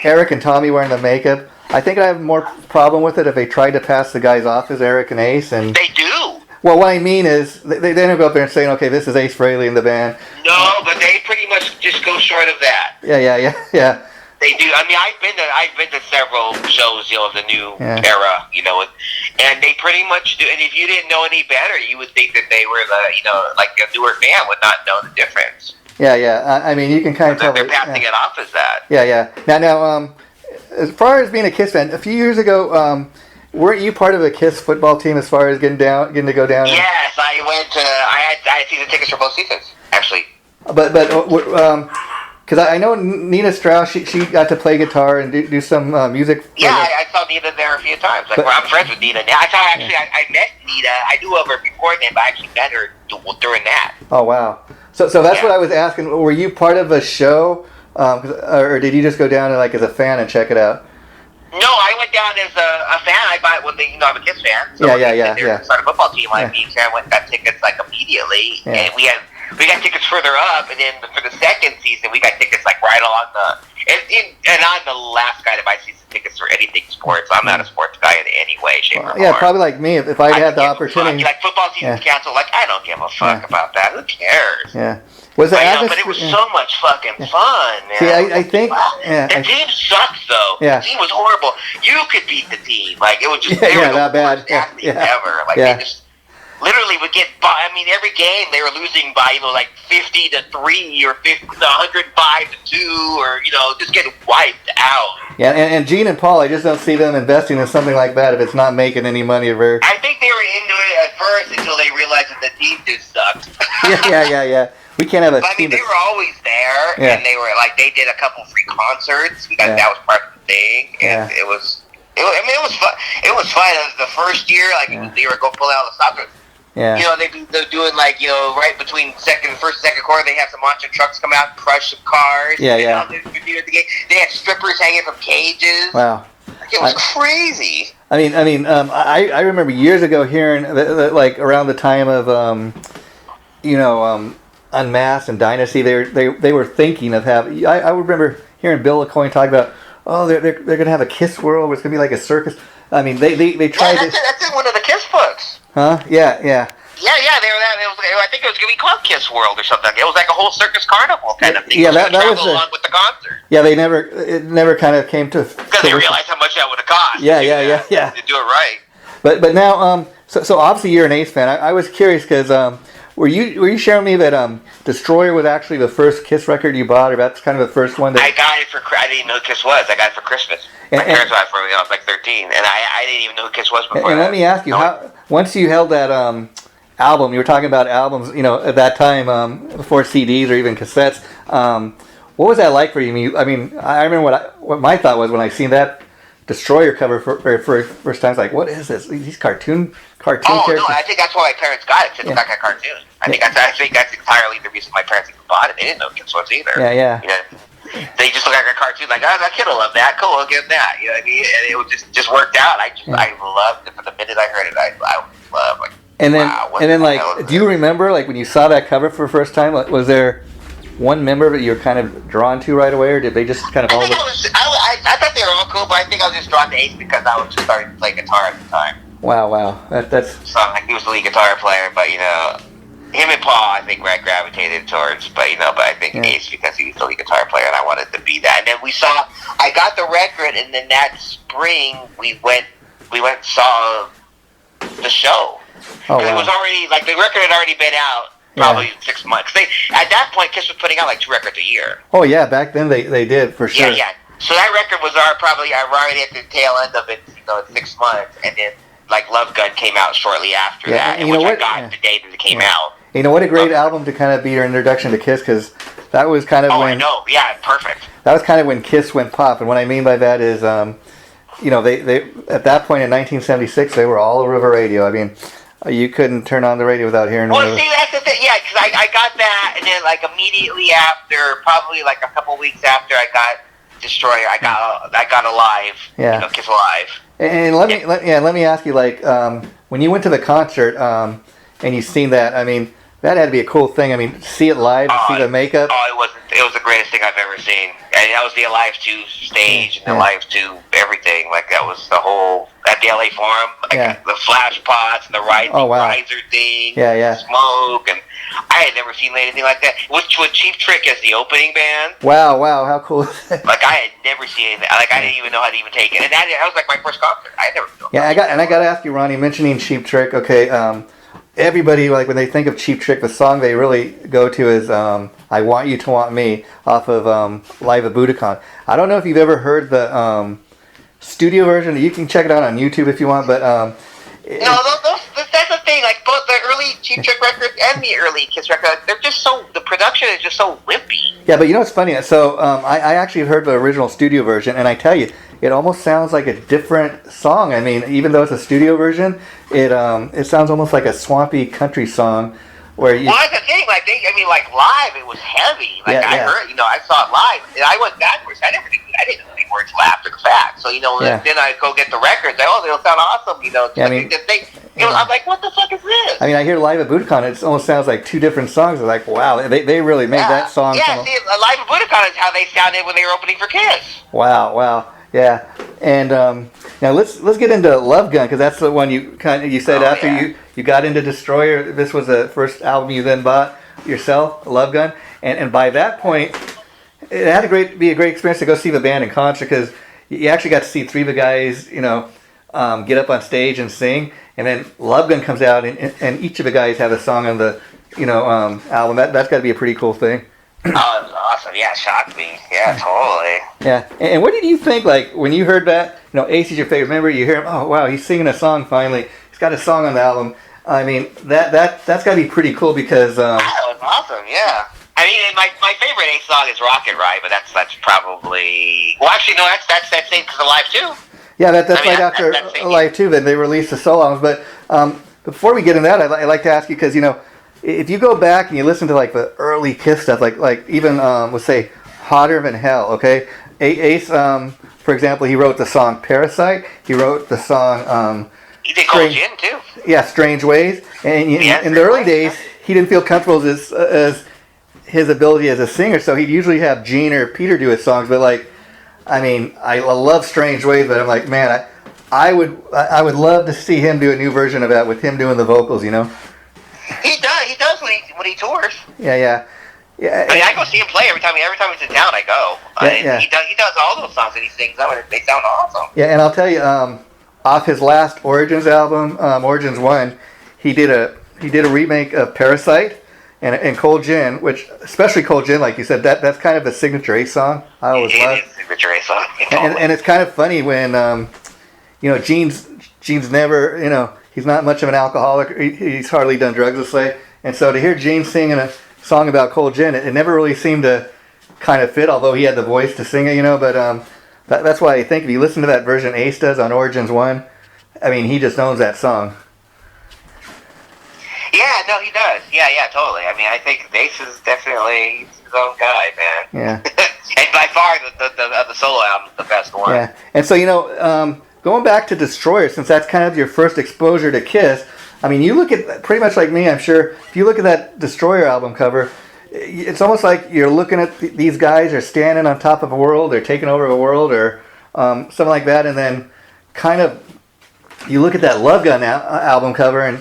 Eric and Tommy wearing the makeup, I think I have more problem with it if they tried to pass the guys off as Eric and Ace. And they do. Well, what I mean is they don't go up there and saying, "Okay, this is Ace Frehley in the band." No, but they pretty much just go short of that. Yeah. They do. I mean, I've been to several shows, of the new era, and they pretty much do. And if you didn't know any better, you would think that they were like a newer fan would not know the difference. Yeah. I mean, you can kind of tell they're passing it off as that. Yeah. Now, as far as being a Kiss fan, a few years ago, weren't you part of a Kiss football team as far as getting to go down? Yes, I went. I had season tickets for both seasons, actually. But because I know Nina Strauss, she got to play guitar and do some music. Yeah, I saw Nina there a few times. I'm friends with Nina now. I met Nina. I knew of her before then, but I actually met her during that. Oh wow! So that's what I was asking. Were you part of a show, or did you just go down and as a fan and check it out? No, I went down as a fan. I bought I'm a Kiss fan. So yeah. Started a football team. I got tickets immediately, and we got tickets further up, and then for the second season, we got tickets right along and I'm the last guy to buy season tickets for anything sports. I'm not a sports guy in any way, shape, or form. Yeah, probably like me. If I had the opportunity, football season's canceled. I don't give a fuck about that. Who cares? Yeah. But it was so much fucking fun, man. See, I think the team sucks though. Yeah. The team was horrible. You could beat the team. It was just they were the worst athletes ever. They just literally would get by. I mean, every game they were losing by 50-3 or 105-2, or just getting wiped out. Yeah, and Gene and Paul, I just don't see them investing in something like that if it's not making any money. I think they were into it at first until they realized that the team just sucked. Yeah. We can't have a team. They were always there, and they were they did a couple free concerts. That was part of the thing, and it was fun. It was fun. The first year, they were going pulling out the stops. Yeah. They're doing right between first and second quarter, they have some monster trucks come out and crush some cars. Yeah. They had strippers hanging from cages. Wow. It was crazy. I remember years ago hearing that around the time of Unmasked and Dynasty, they were thinking of having. I remember hearing Bill LaCoin talk about, they're going to have a Kiss world where it's going to be like a circus. I mean, they tried to. That's in one of the Kiss books. Huh? Yeah. Yeah. I think it was going to be called Kiss World or something. It was like a whole circus carnival kind of thing. Yeah, that was along with the concert. Yeah, it never kind of came to. Because they realized how much that would have cost. Yeah. To do it right. But now, so obviously you're an Ace fan. I was curious because were you sharing me that Destroyer was actually the first Kiss record you bought, or that's kind of the first one that I got it for. I didn't even know who Kiss was. I got it for Christmas. My parents bought it for me when I was 13, and I didn't even know who Kiss was before. And let me ask you, once you held that album, you were talking about albums, at that time before CDs or even cassettes. What was that like for you? I mean, I remember what my thought was when I seen that Destroyer cover for first time. It's like, what is this? These cartoon characters. No, I think that's why my parents got it. It's like a cartoon. I think that's entirely the reason my parents even bought it. They didn't know Kiss was either. Yeah. They just look like a cartoon. That kid will love that. Cool, I'll get that. You know what I mean? And it just worked out. I loved it from the minute I heard it. I loved. And then, wow, do you remember, when you saw that cover for the first time, was there one member that you were kind of drawn to right away, or did they just kind of all? I thought they were all cool, but I think I was just drawn to Ace because I was just starting to play guitar at the time. Wow. That's. So he was the lead guitar player, but him and Paul, I think, I gravitated towards, but I think Ace because he was the lead guitar player, and I wanted to be that. And then I got the record, and then that spring we went and saw the show. Oh, wow. It was already the record had already been out probably 6 months. At that point, Kiss was putting out 2 records a year. Oh yeah, back then they did for sure. Yeah. So that record was already at the tail end of it, 6 months, and then Love Gun came out shortly after that, and which I got the day that it came out. You know what a great album to kind of be your introduction to Kiss, because that was kind of when. I know. Yeah, perfect. That was kind of when Kiss went pop, and what I mean by that is they at that point in 1976, they were all over the radio. I mean, you couldn't turn on the radio without hearing. Well, see, that's the thing. Yeah, because I got that, and then like immediately after, probably like a couple weeks after I got Destroyer, I got Alive. Yeah. Kiss Alive. And let me ask you, like, when you went to the concert and you seen that, I mean, that had to be a cool thing. I mean, see it live, see the makeup. Oh, it was the greatest thing I've ever seen. And that was the Alive 2 stage and the Alive 2 everything. Like, that was the whole, at the LA Forum, like the flash pots and the riser thing, smoke, and I had never seen anything like that. With Cheap Trick as the opening band. Wow, how cool is that? Like, I had never seen anything. Like, I didn't even know how to even take it. And that was like my first concert. I had never known. Yeah, I got to ask you, Ronny, mentioning Cheap Trick, okay, everybody, like, when they think of Cheap Trick, the song they really go to is I Want You to Want Me off of Live at Budokan. I don't know if you've ever heard the studio version. You can check it out on YouTube if you want, but... no, that's the thing. Like, both the early Cheap Trick records and the early Kiss records, they're just so... The production is just so wimpy. Yeah, but you know what's funny? So, I actually heard the original studio version, and I tell you, it almost sounds like a different song. I mean, even though it's a studio version, it sounds almost like a swampy country song. Where you... Well, that's the thing. Like, like live, it was heavy. Like, I heard, I saw it live, and I went backwards. I didn't know any words till after the fact. So, then I go get the records. They'll sound awesome. Yeah, I mean, I'm like, what the fuck is this? I mean, I hear Live at Budokan. It almost sounds like two different songs. I'm like, wow, they really made that song. Yeah, see, Live at Budokan is how they sounded when they were opening for Kiss. Wow. Yeah, and now let's get into Love Gun, because that's the one you said after you got into Destroyer. This was the first album you then bought yourself, Love Gun, and by that point, it had to be a great experience to go see the band in concert, because you actually got to see three of the guys, get up on stage and sing, and then Love Gun comes out, and each of the guys have a song on the album. That's got to be a pretty cool thing. Oh, it was awesome. Yeah, it shocked me. Yeah, totally. Yeah. And what did you think, like, when you heard that, Ace is your favorite member, you hear him, oh, wow, he's singing a song finally. He's got a song on the album. I mean, that's got to be pretty cool, because... that was awesome, yeah. I mean, my favorite Ace song is Rocket Ride, but that's probably... Well, actually, no, that's same because of Live 2. Yeah, that's right after Live 2, then they released the solo albums. But before we get into that, I'd like to ask you, because, if you go back and you listen to like the early Kiss stuff, like even let's say Hotter Than Hell, okay? Ace, for example, he wrote the song Parasite. He wrote the song. He did Cold Gin too. Yeah, Strange Ways. And in the early days, he didn't feel comfortable as his ability as a singer, so he'd usually have Gene or Peter do his songs. But like, I mean, I love Strange Ways, but I'm like, man, I would love to see him do a new version of that with him doing the vocals, He does when he tours. Yeah. I mean, I go see him play every time he's in town. I go. He does all those songs that he sings. They sound awesome. Yeah, and I'll tell you, off his last Origins album, Origins 1, he did a remake of Parasite and Cold Gin, which, especially Cold Gin, like you said, that's kind of a signature Ace song. I always love. It is a signature Ace song. And it's kind of funny when Gene's never, he's not much of an alcoholic. He's hardly done drugs, let's say. And so to hear Gene singing a song about Cold Gin, it never really seemed to kind of fit, although he had the voice to sing it, But that's why I think if you listen to that version Ace does on Origins 1, I mean, he just owns that song. Yeah, no, he does. Yeah, totally. I mean, I think Ace is definitely his own guy, man. Yeah. And by far, the solo album is the best one. Yeah. And so, going back to Destroyer, since that's kind of your first exposure to Kiss, I mean, you look at, pretty much like me, I'm sure, if you look at that Destroyer album cover, it's almost like you're looking at these guys are standing on top of a world, they're taking over a world, or something like that, and then kind of, you look at that Love Gun album cover, and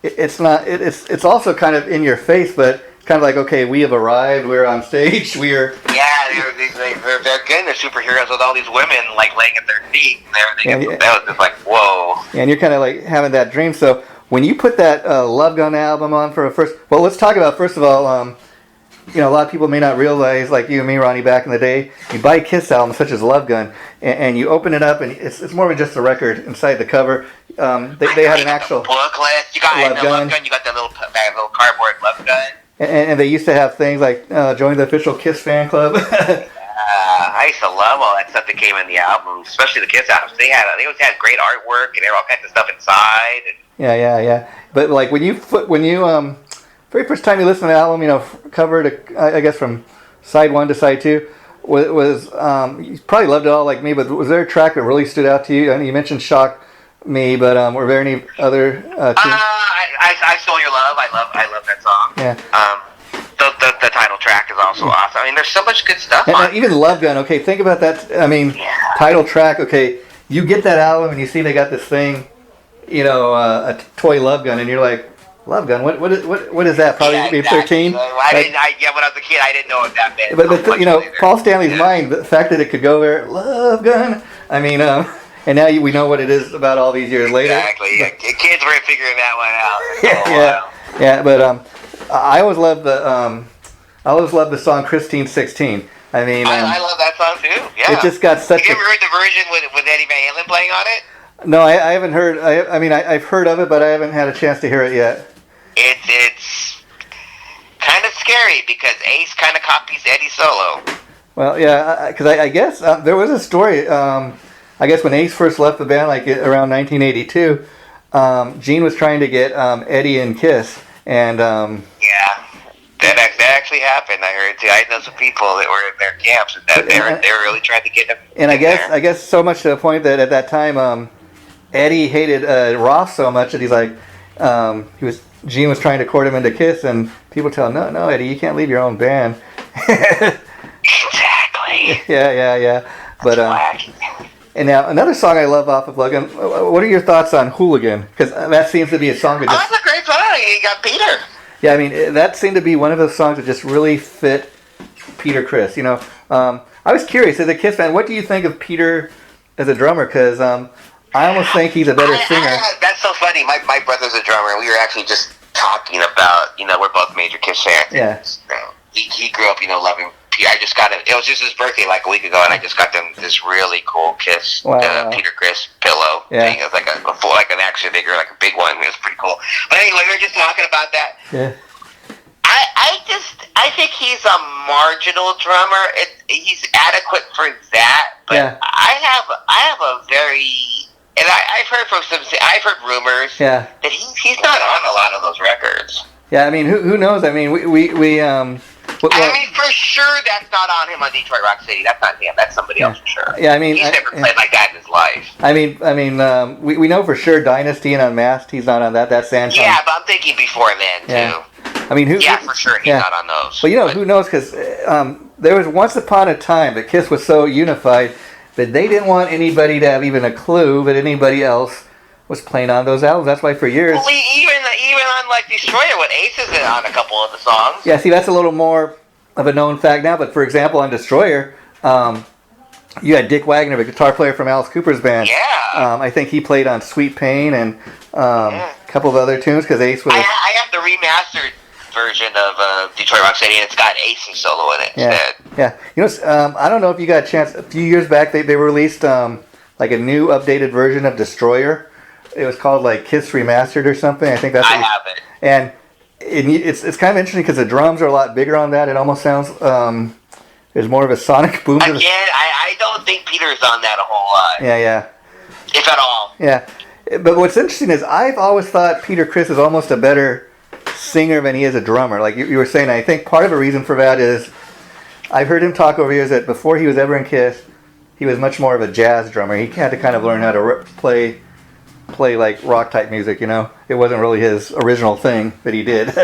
it's also kind of in your face, but kind of like, okay, we have arrived, we're on stage, we're... Yeah, they're getting the superheroes with all these women, like, laying at their feet, and that was just like, whoa. Yeah, and you're kind of like having that dream, so when you put that Love Gun album on for a first... Well, let's talk about, first of all, a lot of people may not realize, like you and me, Ronny, back in the day, you buy Kiss albums such as Love Gun, and you open it up, and it's more than just a record inside the cover. They had an actual booklet. You got Love Gun. You got that little cardboard Love Gun. And they used to have things like join the official Kiss fan club. I I used to love all that stuff that came in the album, especially the Kiss albums. They always had great artwork and there were all kinds of stuff inside. And Yeah. But like when you very first time you listen to the album, covered, I guess from side 1 to side 2, was you probably loved it all like me. But was there a track that really stood out to you? I know you mentioned "Shock Me," but were there any other? I Stole Your Love. I love that song. Yeah. The title track is also awesome. I mean, there's so much good stuff on And even Love Gun. Okay, think about that. I mean, title track. Okay, you get that album and you see they got this thing, a toy love gun, and you're like, love gun. What is that? Probably maybe 13. When I was a kid, I didn't know what that meant. But Paul Stanley's mind, the fact that it could go there, love gun. I mean, and now we know what it is about all these years later. Exactly. Kids were figuring that one out. Yeah. But I always loved the song Christine 16. I mean, I love that song too. Yeah. It just got such. Have you ever heard the version with Eddie Van Halen playing on it? No, I haven't heard. I've heard of it, but I haven't had a chance to hear it yet. It's kind of scary because Ace kind of copies Eddie's solo. Well, yeah, because I guess there was a story. I guess when Ace first left the band, like around 1982, Gene was trying to get Eddie in Kiss, and that actually happened. I heard too. I know some people that were in their camps, and they were really trying to get him. And I guess so much to the point that at that time, Eddie hated Ross so much that he's like, Gene was trying to court him into Kiss, and people tell him, no, Eddie, you can't leave your own band. Exactly. Yeah. But and now another song I love off of Logan. What are your thoughts on Hooligan? Because that seems to be a song that just. Oh, that's a great song. You got Peter. Yeah, I mean that seemed to be one of those songs that just really fit Peter Criss. I was curious as a Kiss fan, what do you think of Peter as a drummer? Because I almost think he's a better singer. That's so funny. My brother's a drummer, and we were actually just talking about, we're both major Kiss fans. Yeah. He grew up, loving Peter. I just got him. It was just his birthday like a week ago, and I just got them this really cool Kiss Peter Criss pillow thing. It was like like an action figure, like a big one. It was pretty cool. But anyway, we were just talking about that. Yeah. I think he's a marginal drummer. He's adequate for that, but I have a very. And I've heard rumors that he's not on a lot of those records. Yeah, I mean, who knows? I mean, I mean, for sure, that's not on him on Detroit Rock City. That's not him. That's somebody else for sure. Yeah, I mean, he's never played like that in his life. I mean, we know for sure Dynasty and Unmasked. He's not on that. That's Santon. Yeah, but I'm thinking before then too. I mean, for sure, he's not on those. Well, who knows? Because there was once upon a time that Kiss was so unified that they didn't want anybody to have even a clue that anybody else was playing on those albums. That's why for years. Well, even on like Destroyer, with Ace is on a couple of the songs. Yeah, see, that's a little more of a known fact now. But for example, on Destroyer, you had Dick Wagner, a guitar player from Alice Cooper's band. Yeah. I think he played on Sweet Pain and a couple of other tunes because Ace was. I have the remastered version of Detroit Rock City, and it's got Ace's solo in it instead. Yeah. I don't know if you got a chance. A few years back, they released like a new updated version of Destroyer. It was called like Kiss Remastered or something. I think that's. I have it. And it's kind of interesting because the drums are a lot bigger on that. It almost sounds there's more of a sonic boom. Again, I don't think Peter's on that a whole lot. Yeah. If at all. Yeah. But what's interesting is I've always thought Peter Criss is almost a better singer than he is a drummer. Like you were saying, I think part of the reason for that is I've heard him talk over years that before he was ever in Kiss, he was much more of a jazz drummer. He had to kind of learn how to play like rock type music, It wasn't really his original thing that he did.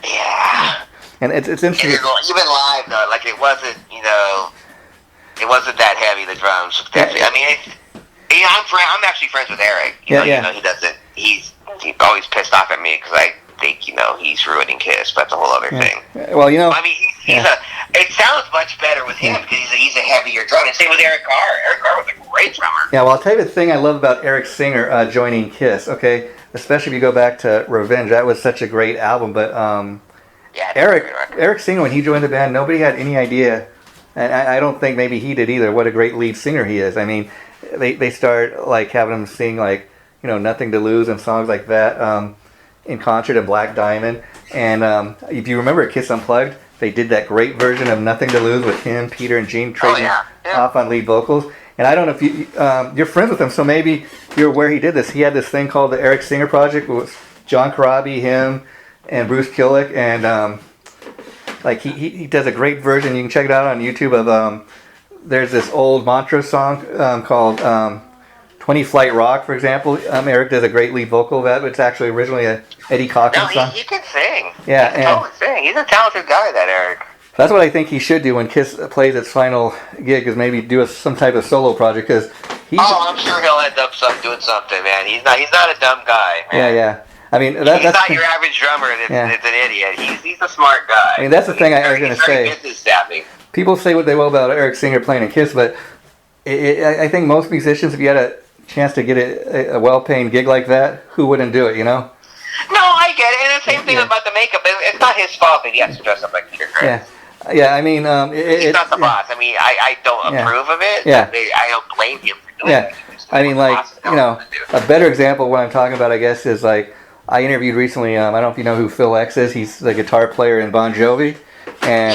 Yeah. And it's interesting. Even live though, like it wasn't, it wasn't that heavy, the drums. I mean, I'm actually friends with Eric. He doesn't. He's always pissed off at me because I think he's ruining Kiss. But that's a whole other thing. Well, I mean, it sounds much better with him because he's a heavier drummer. And same with Eric Carr. Eric Carr was a great drummer. Yeah, well, I'll tell you the thing I love about Eric Singer joining Kiss. Okay, especially if you go back to Revenge, that was such a great album. But Eric Singer, when he joined the band, nobody had any idea, and I don't think maybe he did either. What a great lead singer he is. I mean, they start like having him sing like Nothing to Lose and songs like that in concert at Black Diamond. And if you remember Kiss Unplugged, they did that great version of Nothing to Lose with him, Peter, and Gene trading off on lead vocals. And I don't know if you're friends with him, so maybe you're aware he did this. He had this thing called the Eric Singer Project with John Corabi, him, and Bruce Kulick, and like he does a great version. You can check it out on YouTube of there's this old Montrose song called 20 Flight Rock, for example. Eric does a great lead vocal of that. It's actually originally a Eddie Cochran song. He can sing. Yeah, he can totally sing. He's a talented guy, that Eric. That's what I think he should do when Kiss plays its final gig, is maybe do some type of solo project, because I'm sure he'll end up doing something, man. He's not a dumb guy, man. Yeah. I mean, he's not your average drummer that's an idiot. He's a smart guy. I mean, that's the thing I was going to say. Business savvy. People say what they will about Eric Singer playing in Kiss, but I think most musicians, if you had a chance to get a well-paying gig like that, who wouldn't do it, you know? No, I get it. And the same thing about the makeup. It's not his fault that he has to dress up like Peter Criss. Yeah, I mean... he's not the boss. I mean, I don't approve of it. Yeah. I don't blame him for doing it. I mean, like, a better example of what I'm talking about, I guess, is like, I interviewed recently, I don't know if you know who Phil X is. He's the guitar player in Bon Jovi. And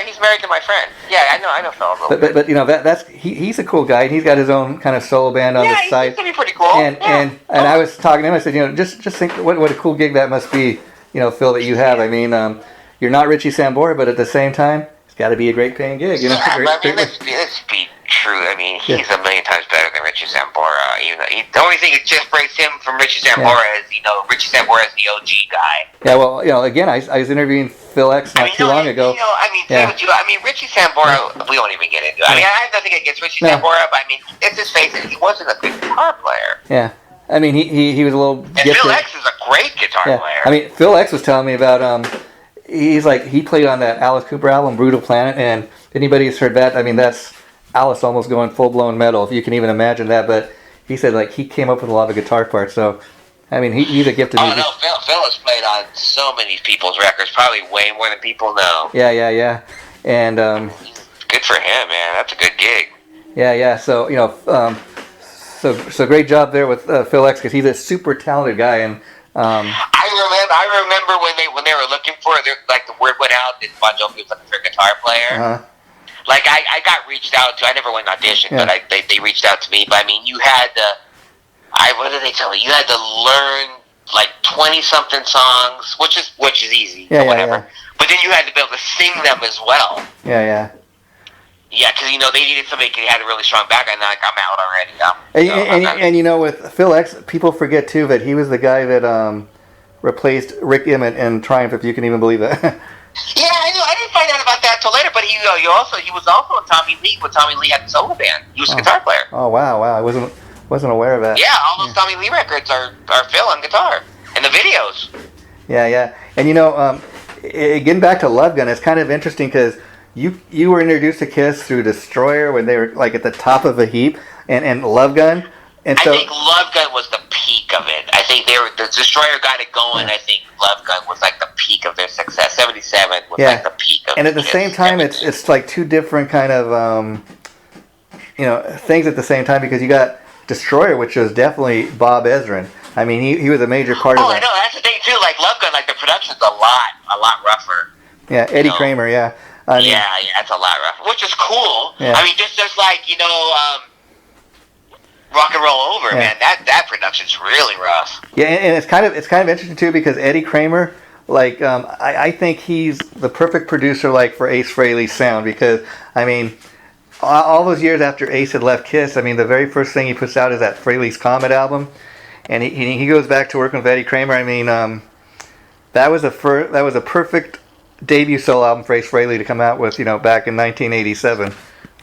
he's married to my friend. Yeah, I know Phil. But you know, he's a cool guy, and he's got his own kind of solo band on the side. Yeah, he's pretty cool. And I was talking to him. I said, you know, just think what a cool gig that must be, you know, Phil, that you have. I mean, you're not Richie Sambora, but at the same time, it's got to be a great paying gig. You know, let's be true. I mean, he's a million times better than Richie Sambora. You know, the only thing that separates him from Richie Sambora is, you know, Richie Sambora is the OG guy. Yeah, well, you know, again, I was interviewing Phil X not too long ago. You know, I mean, Richie Sambora, we won't even get into it. I mean, I have nothing against Richie Sambora, but I mean, let's just face it, he wasn't a good guitar player. Yeah. I mean, he was a little gifted. And Phil X is a great guitar player. I mean, Phil X was telling me about, he's like, he played on that Alice Cooper album, Brutal Planet, and anybody who's heard that, I mean, that's Alice almost going full-blown metal, if you can even imagine that. But he said, like, he came up with a lot of guitar parts, so, I mean, he's a gifted musician. No, Phil has played on so many people's records, probably way more than people know. Yeah. And, good for him, man. That's a good gig. Yeah, so, you know, so great job there with Phil X, because he's a super talented guy, and, I remember when they were looking for it, like the word went out that Bon Jovi was looking for a guitar player. Uh-huh. Like I got reached out to. I never went audition, but they reached out to me. But I mean, you had to. What did they tell me? You had to learn like 20-something songs, which is easy, or whatever. Yeah. But then you had to be able to sing them as well. Yeah. Yeah, because you know they needed somebody who had a really strong background. Like I'm out already. And you know, with Phil X, people forget too that he was the guy that replaced Rick Emmett in Triumph, if you can even believe that. Yeah, I know. I didn't find out about that till later. But he was also in Tommy Lee when Tommy Lee had the solo band. He was a guitar player. Oh wow! I wasn't aware of that. Yeah, all those Tommy Lee records are Phil on guitar and the videos. Yeah. And you know, getting back to Love Gun, it's kind of interesting because you were introduced to Kiss through Destroyer when they were like at the top of a heap, and Love Gun. And so, I think Love Gun was the peak of it. I think the Destroyer got it going. I think Love Gun was like the peak of their success. 77 was like the peak of it. And at the same time, it's like two different kind of you know, things at the same time, because you got Destroyer, which was definitely Bob Ezrin. I mean, he was a major part of that. Oh, I know. That's the thing too. Like Love Gun, like the production's a lot rougher. Yeah, Eddie Kramer. Yeah. I mean, yeah, it's a lot rougher, which is cool. Yeah. I mean, just like, you know, Rock and Roll Over, man. That production's really rough. Yeah, and it's kind of interesting too, because Eddie Kramer, like, I think he's the perfect producer, like, for Ace Frehley's sound, because I mean, all those years after Ace had left Kiss, I mean, the very first thing he puts out is that Frehley's Comet album, and he goes back to working with Eddie Kramer. I mean, that was a perfect debut solo album for Ace Frehley to come out with, you know, back in 1987.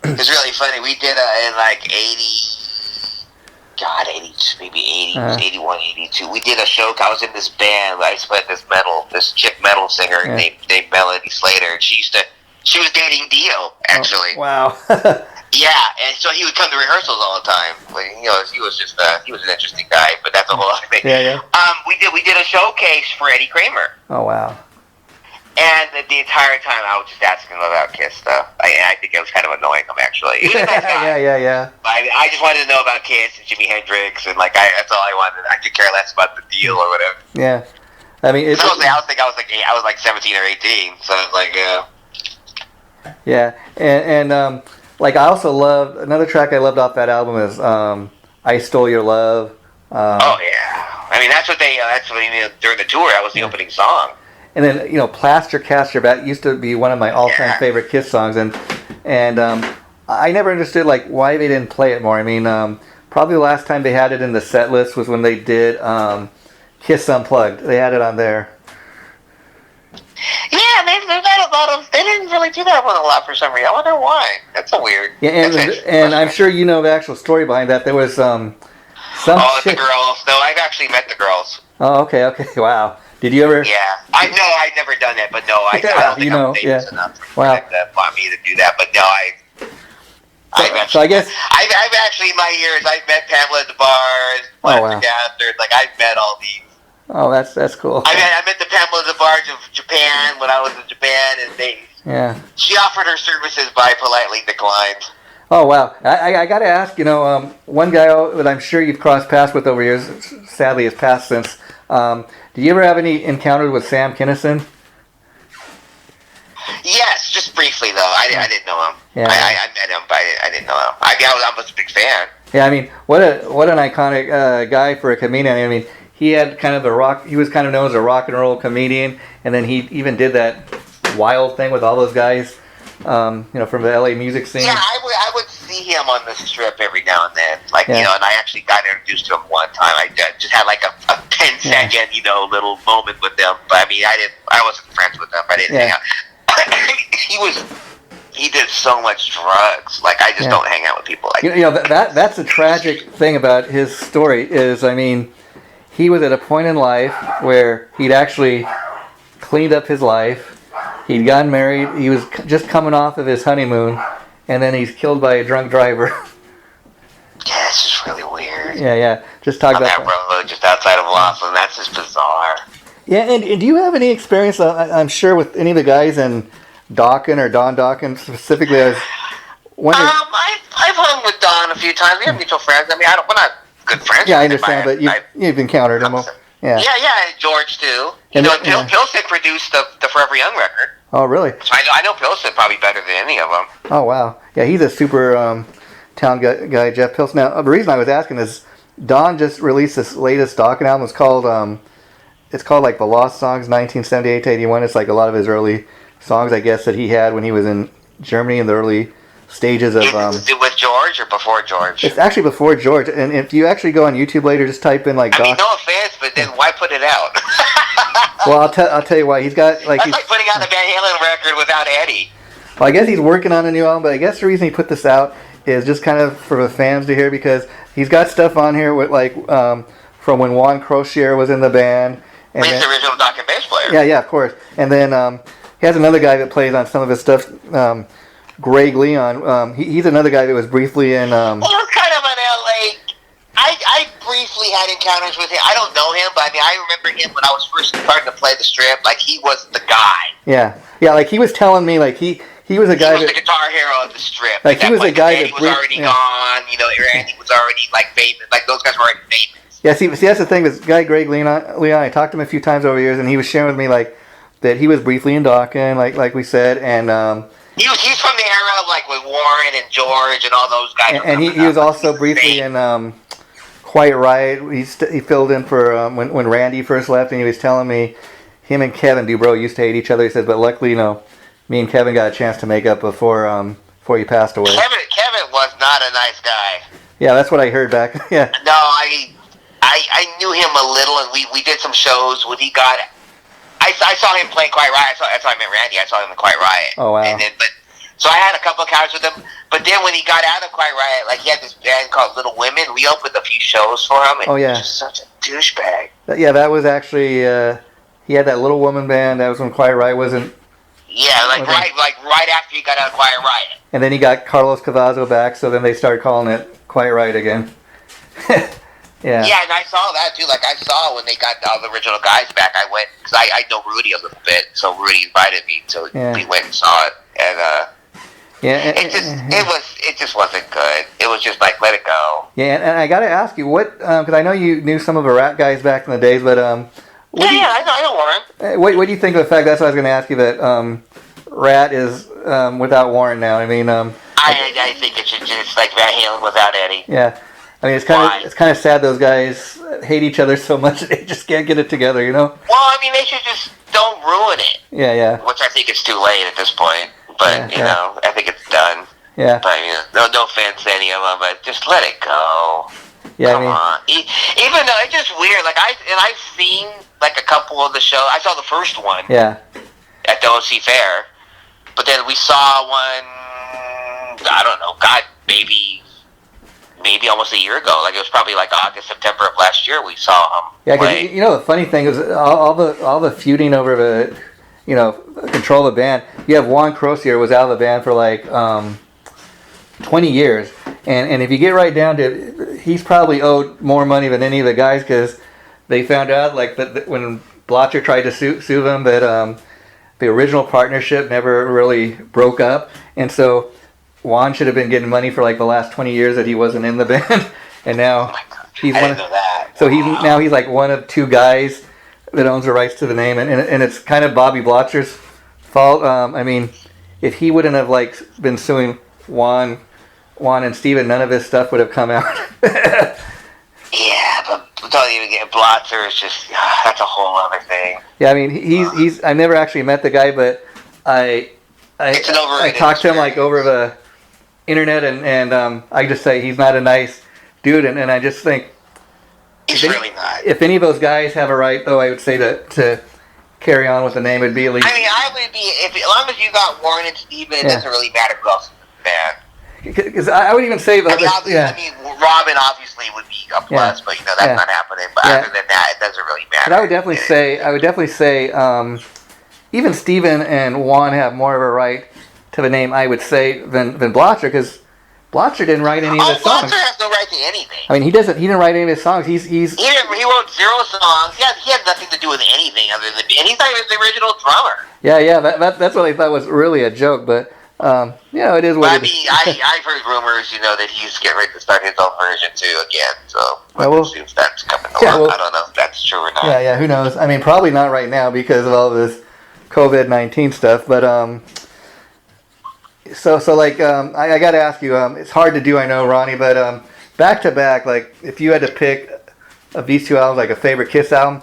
It's really funny. We did in like 81, 82. We did a show. I was in this band. I played this chick metal singer named Melody Slater. And she was dating Dio, actually. Oh, wow. Yeah, and so he would come to rehearsals all the time. But, you know, he was an interesting guy, but that's a whole other thing. Yeah. We did a showcase for Eddie Kramer. Oh, wow. And the entire time I was just asking him about Kiss stuff. I think it was kind of annoying him, actually. He was a nice guy. Yeah. I just wanted to know about Kiss and Jimi Hendrix, and like that's all I wanted. I could care less about the deal or whatever. Yeah. I mean, I was like 17 or 18, so it's like, yeah, and like I also loved another track I loved off that album is "I Stole Your Love." Oh yeah, I mean that's what during the tour that was the opening song. And then "Plaster Cast Your Back" used to be one of my all-time favorite Kiss songs, and I never understood like why they didn't play it more. I mean, probably the last time they had it in the set list was when they did Kiss Unplugged. They had it on there. Yeah, they've got a lot of. They didn't really do that one a lot for some reason. I wonder why. That's a weird. Yeah, and I'm sure you know the actual story behind that. There was some. The girls. No, I've actually met the girls. Oh, okay, wow. Did you ever? Yeah, I know. I've never done that, but no, I don't think I'm famous enough for me to do that. But no, So I guess I've actually in my years I've met Pamela at the bars, Gathers, like I've met all these. Oh, that's cool. I met the Pamela at the bars of Japan when I was in Japan, and she offered her services, but I politely declined. Oh wow! I got to ask, one guy that I'm sure you've crossed paths with over years, sadly has passed since. Do you ever have any encounters with Sam Kinison? Yes, just briefly though. I didn't know him. Yeah. I met him, but I didn't know him. I was a big fan. Yeah, I mean, what an iconic guy for a comedian. I mean, he had kind of he was kind of known as a rock and roll comedian, and then he even did that wild thing with all those guys, from the LA music scene. Yeah, I would see him on the Strip every now and then, and I actually got introduced to him one time. I just had like a 10-second, little moment with them, but I mean, I wasn't friends with them. I didn't hang out. He did so much drugs. Like I just don't hang out with people like that. That's a tragic thing about his story is, I mean, he was at a point in life where he'd actually cleaned up his life. He'd gotten married. He was just coming off of his honeymoon, and then he's killed by a drunk driver. Yeah, it's just really weird. Yeah. Just talk on about that road just outside of Laughlin. That's just bizarre. Yeah, and do you have any experience, I'm sure, with any of the guys in Dokken or Don Dokken specifically? I've hung with Don a few times. We have mutual friends. I mean, we're not good friends. Yeah, I understand, but you've encountered him. Yeah, George too. Pilsen produced the Forever Young record. Oh, really? So I know Pilsen probably better than any of them. Oh, wow. Yeah, he's a super talented guy, Jeff Pilsen. Now, the reason I was asking is Don just released this latest Dokken album. It's called like The Lost Songs 1978 to 81. It's like a lot of his early songs, I guess, that he had when he was in Germany in the early stages of... Is it with George or before George? It's actually before George. And if you actually go on YouTube later, just type in like... I mean, no offense, but then why put it out? Well, I'll tell you why. He's got like... That's like putting out a Van Halen record without Eddie. Well, I guess he's working on a new album, but I guess the reason he put this out is just kind of for the fans to hear, because he's got stuff on here with like from when Juan Crocier was in the band. And he's the original Dokken bass player. Yeah, of course. And then he has another guy that plays on some of his stuff, Greg Leon. He's another guy that was briefly in... he was kind of an LA... I briefly had encounters with him. I don't know him, but I mean, I remember him when I was first starting to play the Strip. Like, he was the guy. Yeah, like he was telling me, like he was a guy he was the guitar hero of the Strip. Like, he was a guy that... Randy was already gone. Randy was already, like, famous. Like, those guys were already famous. Yeah, see, that's the thing. This guy, Greg Leon, I talked to him a few times over the years, and he was sharing with me, like, that he was briefly in Dokken, like we said, and... he's from the era of, like, with Warren and George and all those guys. And he was also briefly in Quiet Riot. He filled in for when Randy first left, and he was telling me him and Kevin Dubrow used to hate each other. He said, but luckily, me and Kevin got a chance to make up before he passed away. Kevin was not a nice guy. Yeah, that's what I heard back. Yeah. No, I knew him a little, and we did some shows when he got... I saw him play Quiet Riot. That's how I met Randy. I saw him in Quiet Riot. Oh, wow. So I had a couple of encounters with him. But then when he got out of Quiet Riot, like, he had this band called Little Women. We opened a few shows for him, and he was just such a douchebag. Yeah, that was actually... he had that Little Woman band. That was when Quiet Riot wasn't... Yeah, right after he got out of Quiet Riot. And then he got Carlos Cavazo back, so then they started calling it Quiet Riot again. Yeah. Yeah, and I saw that too. Like, I saw when they got all the original guys back, I went, because I know Rudy a little bit, so Rudy invited me, so we went and saw it, and it just wasn't good. It was just like, let it go. Yeah, and I got to ask you, what? Because I know you knew some of the Rat guys back in the days, but I know Warren. What do you think of the fact? That's what I was going to ask you. That Rat is without Warren now. I mean, I think it's just like Van Halen without Eddie. Yeah, I mean, it's kind of sad those guys hate each other so much they just can't get it together. You know. Well, I mean, they should just don't ruin it. Yeah. Which I think it's too late at this point. But you know, I think it's done. Yeah. But no offense to any of them, but just let it go. Yeah, Come on. Even though it's just weird, like I've seen like a couple of the shows. I saw the first one. Yeah. At the OC Fair, but then we saw one. I don't know. God, maybe almost a year ago. Like it was probably like August, September of last year. We saw him. Yeah, because you know the funny thing is all the feuding over the control of the band. You have Juan Crosier was out of the band for like 20 years, and if you get right down to it, he's probably owed more money than any of the guys because they found out like that when Blotcher tried to sue them that the original partnership never really broke up, and so Juan should have been getting money for like the last 20 years that he wasn't in the band, and now he's I didn't know that. So he's like one of two guys that owns the rights to the name, and it's kind of Bobby Blotcher's fault. I mean, if he wouldn't have like been suing Juan and Steven, none of his stuff would have come out. Yeah, but don't even get Blotzer is just that's a whole other thing. Yeah, I mean he's I've never actually met the guy, but I talked to him like over the internet, and I just say he's not a nice dude, and I just think he's really not. If any of those guys have a right, though, I would say to carry on with the name would be at least. I mean, I would be as long as you got Warren and Steven, it doesn't really matter who else is in the band. Because I would even say that. I mean, Robin obviously would be a plus, but that's not happening. But other than that, it doesn't really matter. But I would definitely say, even Steven and Juan have more of a right to the name, I would say, than Blotcher, because Blotcher didn't write any of the songs. Blotcher has no right to anything. I mean, he didn't write any of his songs. He wrote 0 songs. He had nothing to do with anything other than, and he's not even the original drummer. Yeah. That's what I thought was really a joke, but. It is what it is. I've heard rumors, that he's getting ready to start his own version too again. So I assume that's coming along. I don't know if that's true or not. Yeah. Who knows? I mean, probably not right now because of all this COVID-19 stuff. But I got to ask you. It's hard to do, I know, Ronny. But back to back, like if you had to pick of these two albums, like a favorite Kiss album,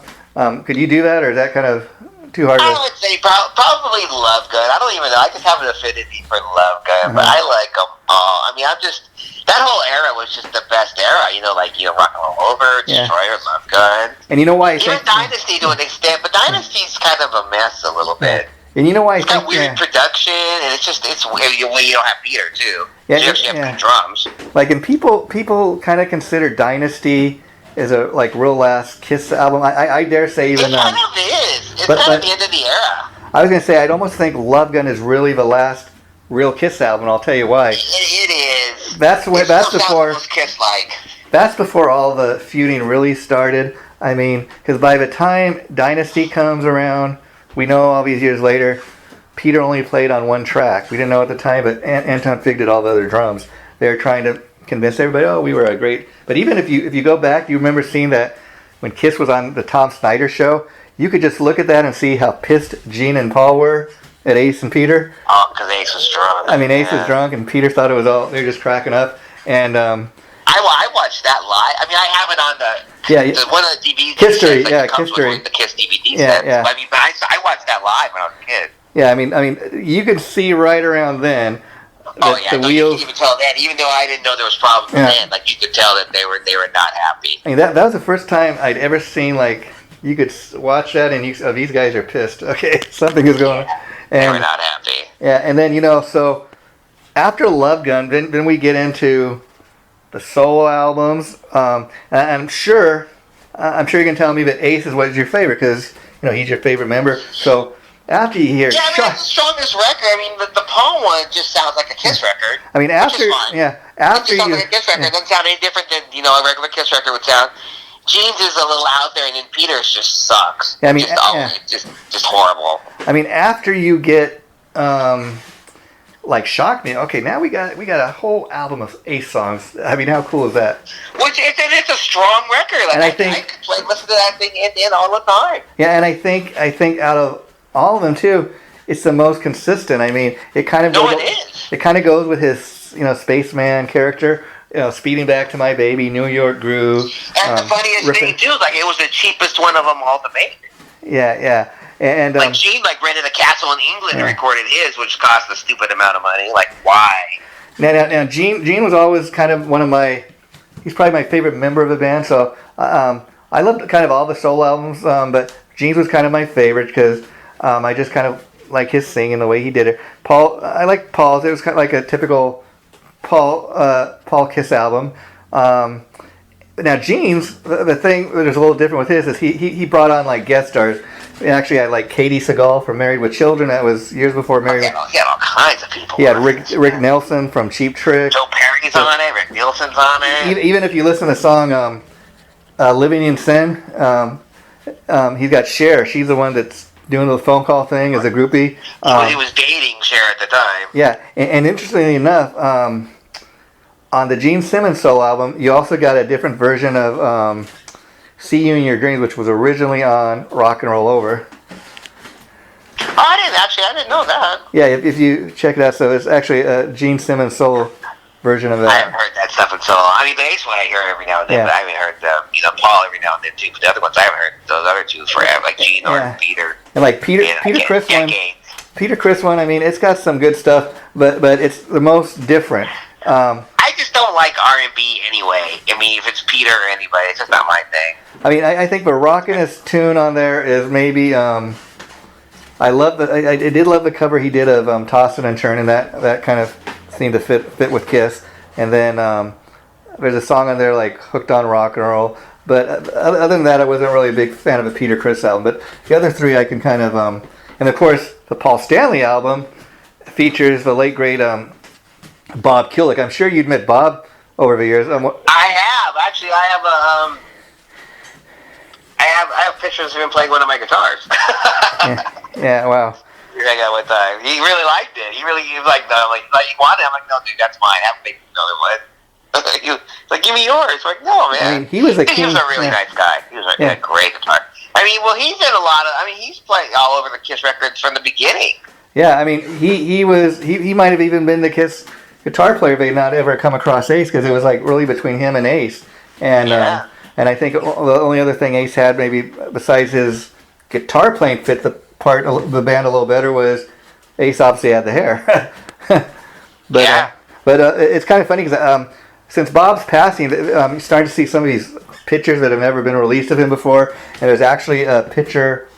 could you do that, or is that kind of too hard? I would say probably Love Gun. I don't even know. I just have an affinity for Love Gun, but I like them all. I mean, that whole era was just the best era. Rock and Roll Over, Destroyer, Love Gun. And you know why? Even Dynasty to an extent, but Dynasty's kind of a mess a little bit. And you know why? It's got weird production, and it's weird. You don't have Peter too. Yeah, you actually have good drums. Like, and people kind of consider Dynasty is a real last Kiss album. I dare say even. It kind of is. It's kind of the end of the era. I was gonna say I'd almost think Love Gun is really the last real Kiss album. And I'll tell you why. It is. That's before Kiss-like. That's before all the feuding really started. I mean, because by the time Dynasty comes around, we know all these years later, Peter only played on one track. We didn't know at the time, but Anton Fig did all the other drums. They were trying to convince everybody, we were a great. But even if you go back, you remember seeing that when Kiss was on the Tom Snyder show, you could just look at that and see how pissed Gene and Paul were at Ace and Peter. Oh, because Ace was drunk. I mean, Ace was drunk, and Peter thought it was all, they were just cracking up. And I watched that live. I mean, I have it on one of the DVDs. History, comes with the Kiss DVD set. I mean, but I watched that live when I was a kid. Yeah, I mean, you could see right around then. The wheels. You could even tell that, even though I didn't know there was problems then, like you could tell that they were not happy. I mean, that was the first time I'd ever seen you could watch that and these guys are pissed. Okay, something is going on. And they were not happy. Yeah, and then so after Love Gun, then we get into the solo albums. And I'm sure you're gonna tell me that Ace is what is your favorite because he's your favorite member. So. After you hear, that's the strongest record. I mean, the Paul one just sounds like a Kiss record. I mean, after it just sounds like a Kiss record. It doesn't sound any different than a regular Kiss record would sound. Gene's is a little out there, and then Peter's just sucks. I mean, just horrible. I mean, after you get Shock Me. Okay, now we got a whole album of Ace songs. I mean, how cool is that? Which it's a strong record. Like, and I could listen to that thing in all the time. Yeah, and I think out of all of them too, it's the most consistent. I mean, it kind of goes with his spaceman character. Speeding Back to My Baby, New York Groove. And the funniest thing too, like it was the cheapest one of them all to make. Yeah. And like Gene rented a castle in England and recorded his, which cost a stupid amount of money. Like, why? Now Gene was always kind of he's probably my favorite member of the band. So I loved kind of all the solo albums, but Gene's was kind of my favorite because I just kind of like his singing, the way he did it. I like Paul's. It was kind of like a typical Paul Kiss album. Now Gene's, the thing that is a little different with his is he brought on like guest stars. Actually, I had like Katie Seagal from Married with Children. That was years before Married. He had all kinds of people. He had Rick Nelson from Cheap Trick. Joe Perry's on it. Rick Nielsen's on it. Even if you listen to the song "Living in Sin," he's got Cher. She's the one that's doing the phone call thing as a groupie. He was dating Cher at the time. Yeah, and interestingly enough, on the Gene Simmons solo album, you also got a different version of See You in Your Dreams, which was originally on Rock and Roll Over. Oh, I didn't know that. Yeah, if you check it out, so it's actually a Gene Simmons solo version of that. I haven't heard that stuff in solo. I mean, the Ace one I hear every now and then, but I haven't heard Paul every now and then too. But the other ones I haven't heard those other two forever, like Gene or Peter. And like Peter Criss one. I mean, it's got some good stuff, but it's the most different. I just don't like R&B anyway. I mean, if it's Peter or anybody, it's just not my thing. I mean, I think the rockinest tune on there is maybe I did love the cover he did of Tossin' and Churnin'. That kind of seemed to fit with Kiss. And then there's a song on there like Hooked on Rock and Roll. But other than that, I wasn't really a big fan of a Peter Criss album. But the other three I can kind of and of course the Paul Stanley album features the late great Bob Kulick. I'm sure you'd met Bob over the years. I have actually. I have pictures of him playing one of my guitars. yeah, wow. I got one time. He really liked it. He was like, no, like you want it? I'm like, no, dude, that's mine. I have to make another one. He was like, give me yours. I'm like, no, man. I mean, he was a really nice guy. He was a great guitar. I mean, well, he's in a lot of. I mean, he's playing all over the Kiss records from the beginning. Yeah, I mean, he might have even been the Kiss guitar player, but not ever come across Ace because it was like really between him and Ace. And and I think the only other thing Ace had maybe besides his guitar playing fit the part of the band a little better was Ace obviously had the hair. But it's kind of funny because since Bob's passing, you're starting to see some of these pictures that have never been released of him before. And there's actually a picture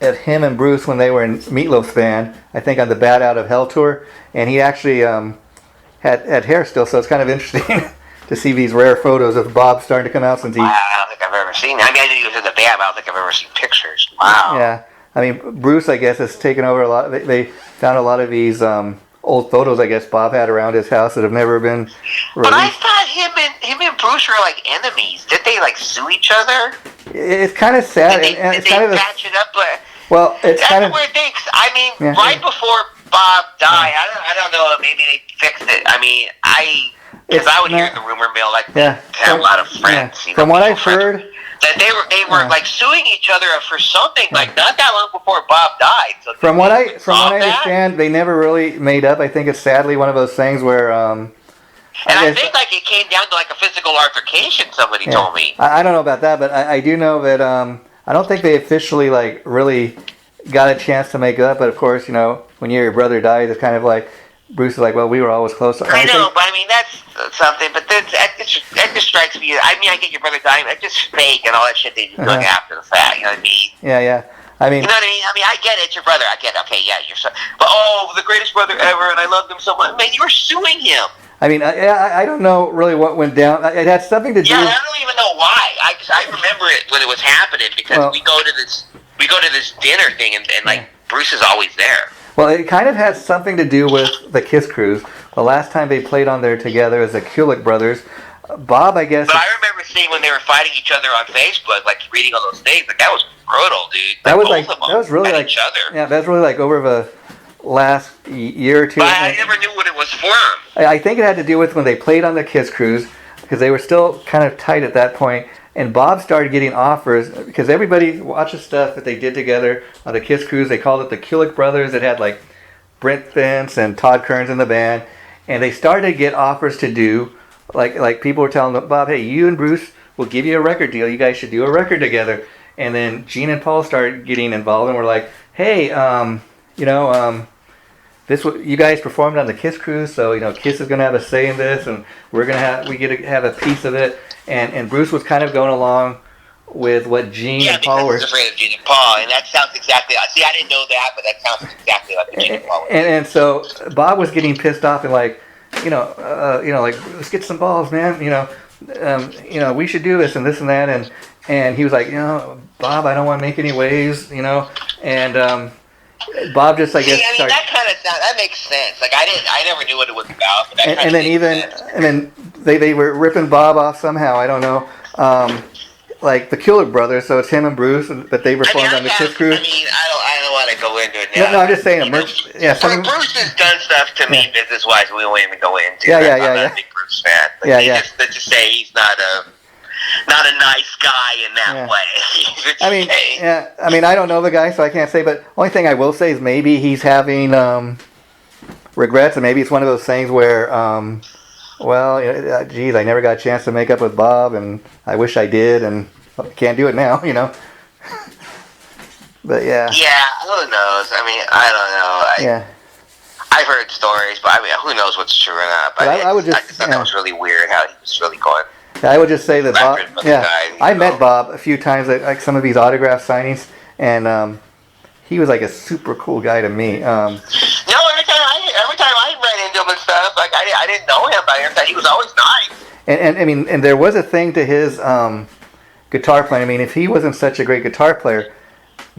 of him and Bruce when they were in Meatloaf's band, I think on the Bat Out of Hell tour. And he actually had hair still, so it's kind of interesting to see these rare photos of Bob starting to come out since he... Wow, I don't think I've ever seen that. I mean, I knew he was in the band, but I don't think I've ever seen pictures. Wow. Yeah. I mean, Bruce, I guess, has taken over a lot. They found a lot of these old photos, I guess, Bob had around his house that have never been released. But I thought him and Bruce were like enemies. Did they like sue each other? It's kind of sad. Did they patch it up? Well, it's that's kind of weird thing. I mean, right before Bob died, I don't know. Maybe they fixed it. I mean, because I would hear the rumor mill like have a lot of friends. Yeah. From what I've heard, that they were like suing each other for something like not that long before Bob died. So from what I understand, they never really made up. I think it's sadly one of those things where. I think like it came down to like a physical altercation. Somebody told me. I don't know about that, but I do know that I don't think they officially like really got a chance to make up. But of course, when your brother dies, it's kind of like. Bruce is like, well, we were always close. I know, but I mean, that's something. But that just strikes me. I mean, I get your brother dying. That's just fake and all that shit they do after the fact. You know what I mean? Yeah. I mean, you know what I mean? I mean, I get it. It's your brother. I get it. Okay, yeah, you're so. But the greatest brother ever, and I loved him so much. Man, you were suing him. I mean, I don't know really what went down. It had something to do. Yeah, I don't even know why. I remember it when it was happening because we go to this dinner thing and like Bruce is always there. Well, it kind of has something to do with the Kiss Cruise. The last time they played on there together as the Kulick brothers, Bob, I guess. But I remember seeing when they were fighting each other on Facebook, like reading all those things. Like that was brutal, dude. That was really like each other. Yeah, that was really like over the last year or two. But I never knew what it was for. I think it had to do with when they played on the Kiss Cruise. because they were still kind of tight at that point. And Bob started getting offers because everybody watches stuff that they did together on the Kiss cruise. They called it the Kulick Brothers. It had like Brent Fence and Todd Kearns in the band, and they started to get offers to do like people were telling them, Bob, hey, you and Bruce will give you a record deal. You guys should do a record together. And then Gene and Paul started getting involved and were like, hey, you guys performed on the Kiss cruise, so Kiss is gonna have a say in this, and we get to have a piece of it. And Bruce was kind of going along with what Gene and Paul were. Yeah, because he's afraid of Gene and Paul, and that sounds exactly. See, I didn't know that, but that sounds exactly like Gene and Paul were. And so Bob was getting pissed off and like, like, let's get some balls, man. We should do this and this and that. And he was like, Bob, I don't want to make any waves, and. Bob just, I guess, started, that makes sense. Like I never knew what it was about. But then they were ripping Bob off somehow. I don't know, like the Kulick Brothers. So it's him and Bruce, but they performed on the Kiss cruise. I don't want to go into it now. No, I'm just saying. Bruce has done stuff to me business-wise we won't even go into. Yeah. I'm not a big Bruce fan. Let's just say he's not a nice guy in that way. I mean, I don't know the guy, so I can't say. But only thing I will say is maybe he's having regrets, and maybe it's one of those things where, geez, I never got a chance to make up with Bob, and I wish I did, and I can't do it now, But yeah. Yeah, who knows? I mean, I don't know. I've heard stories, but I mean, who knows what's true or not? But I just thought that was really weird how he was really going. I would just say that Bob. I met Bob a few times at like some of these autograph signings, and he was like a super cool guy to me. Every time I ran into him and stuff, like I didn't know him, but I thought he was always nice. And I mean, and there was a thing to his guitar playing. I mean, if he wasn't such a great guitar player,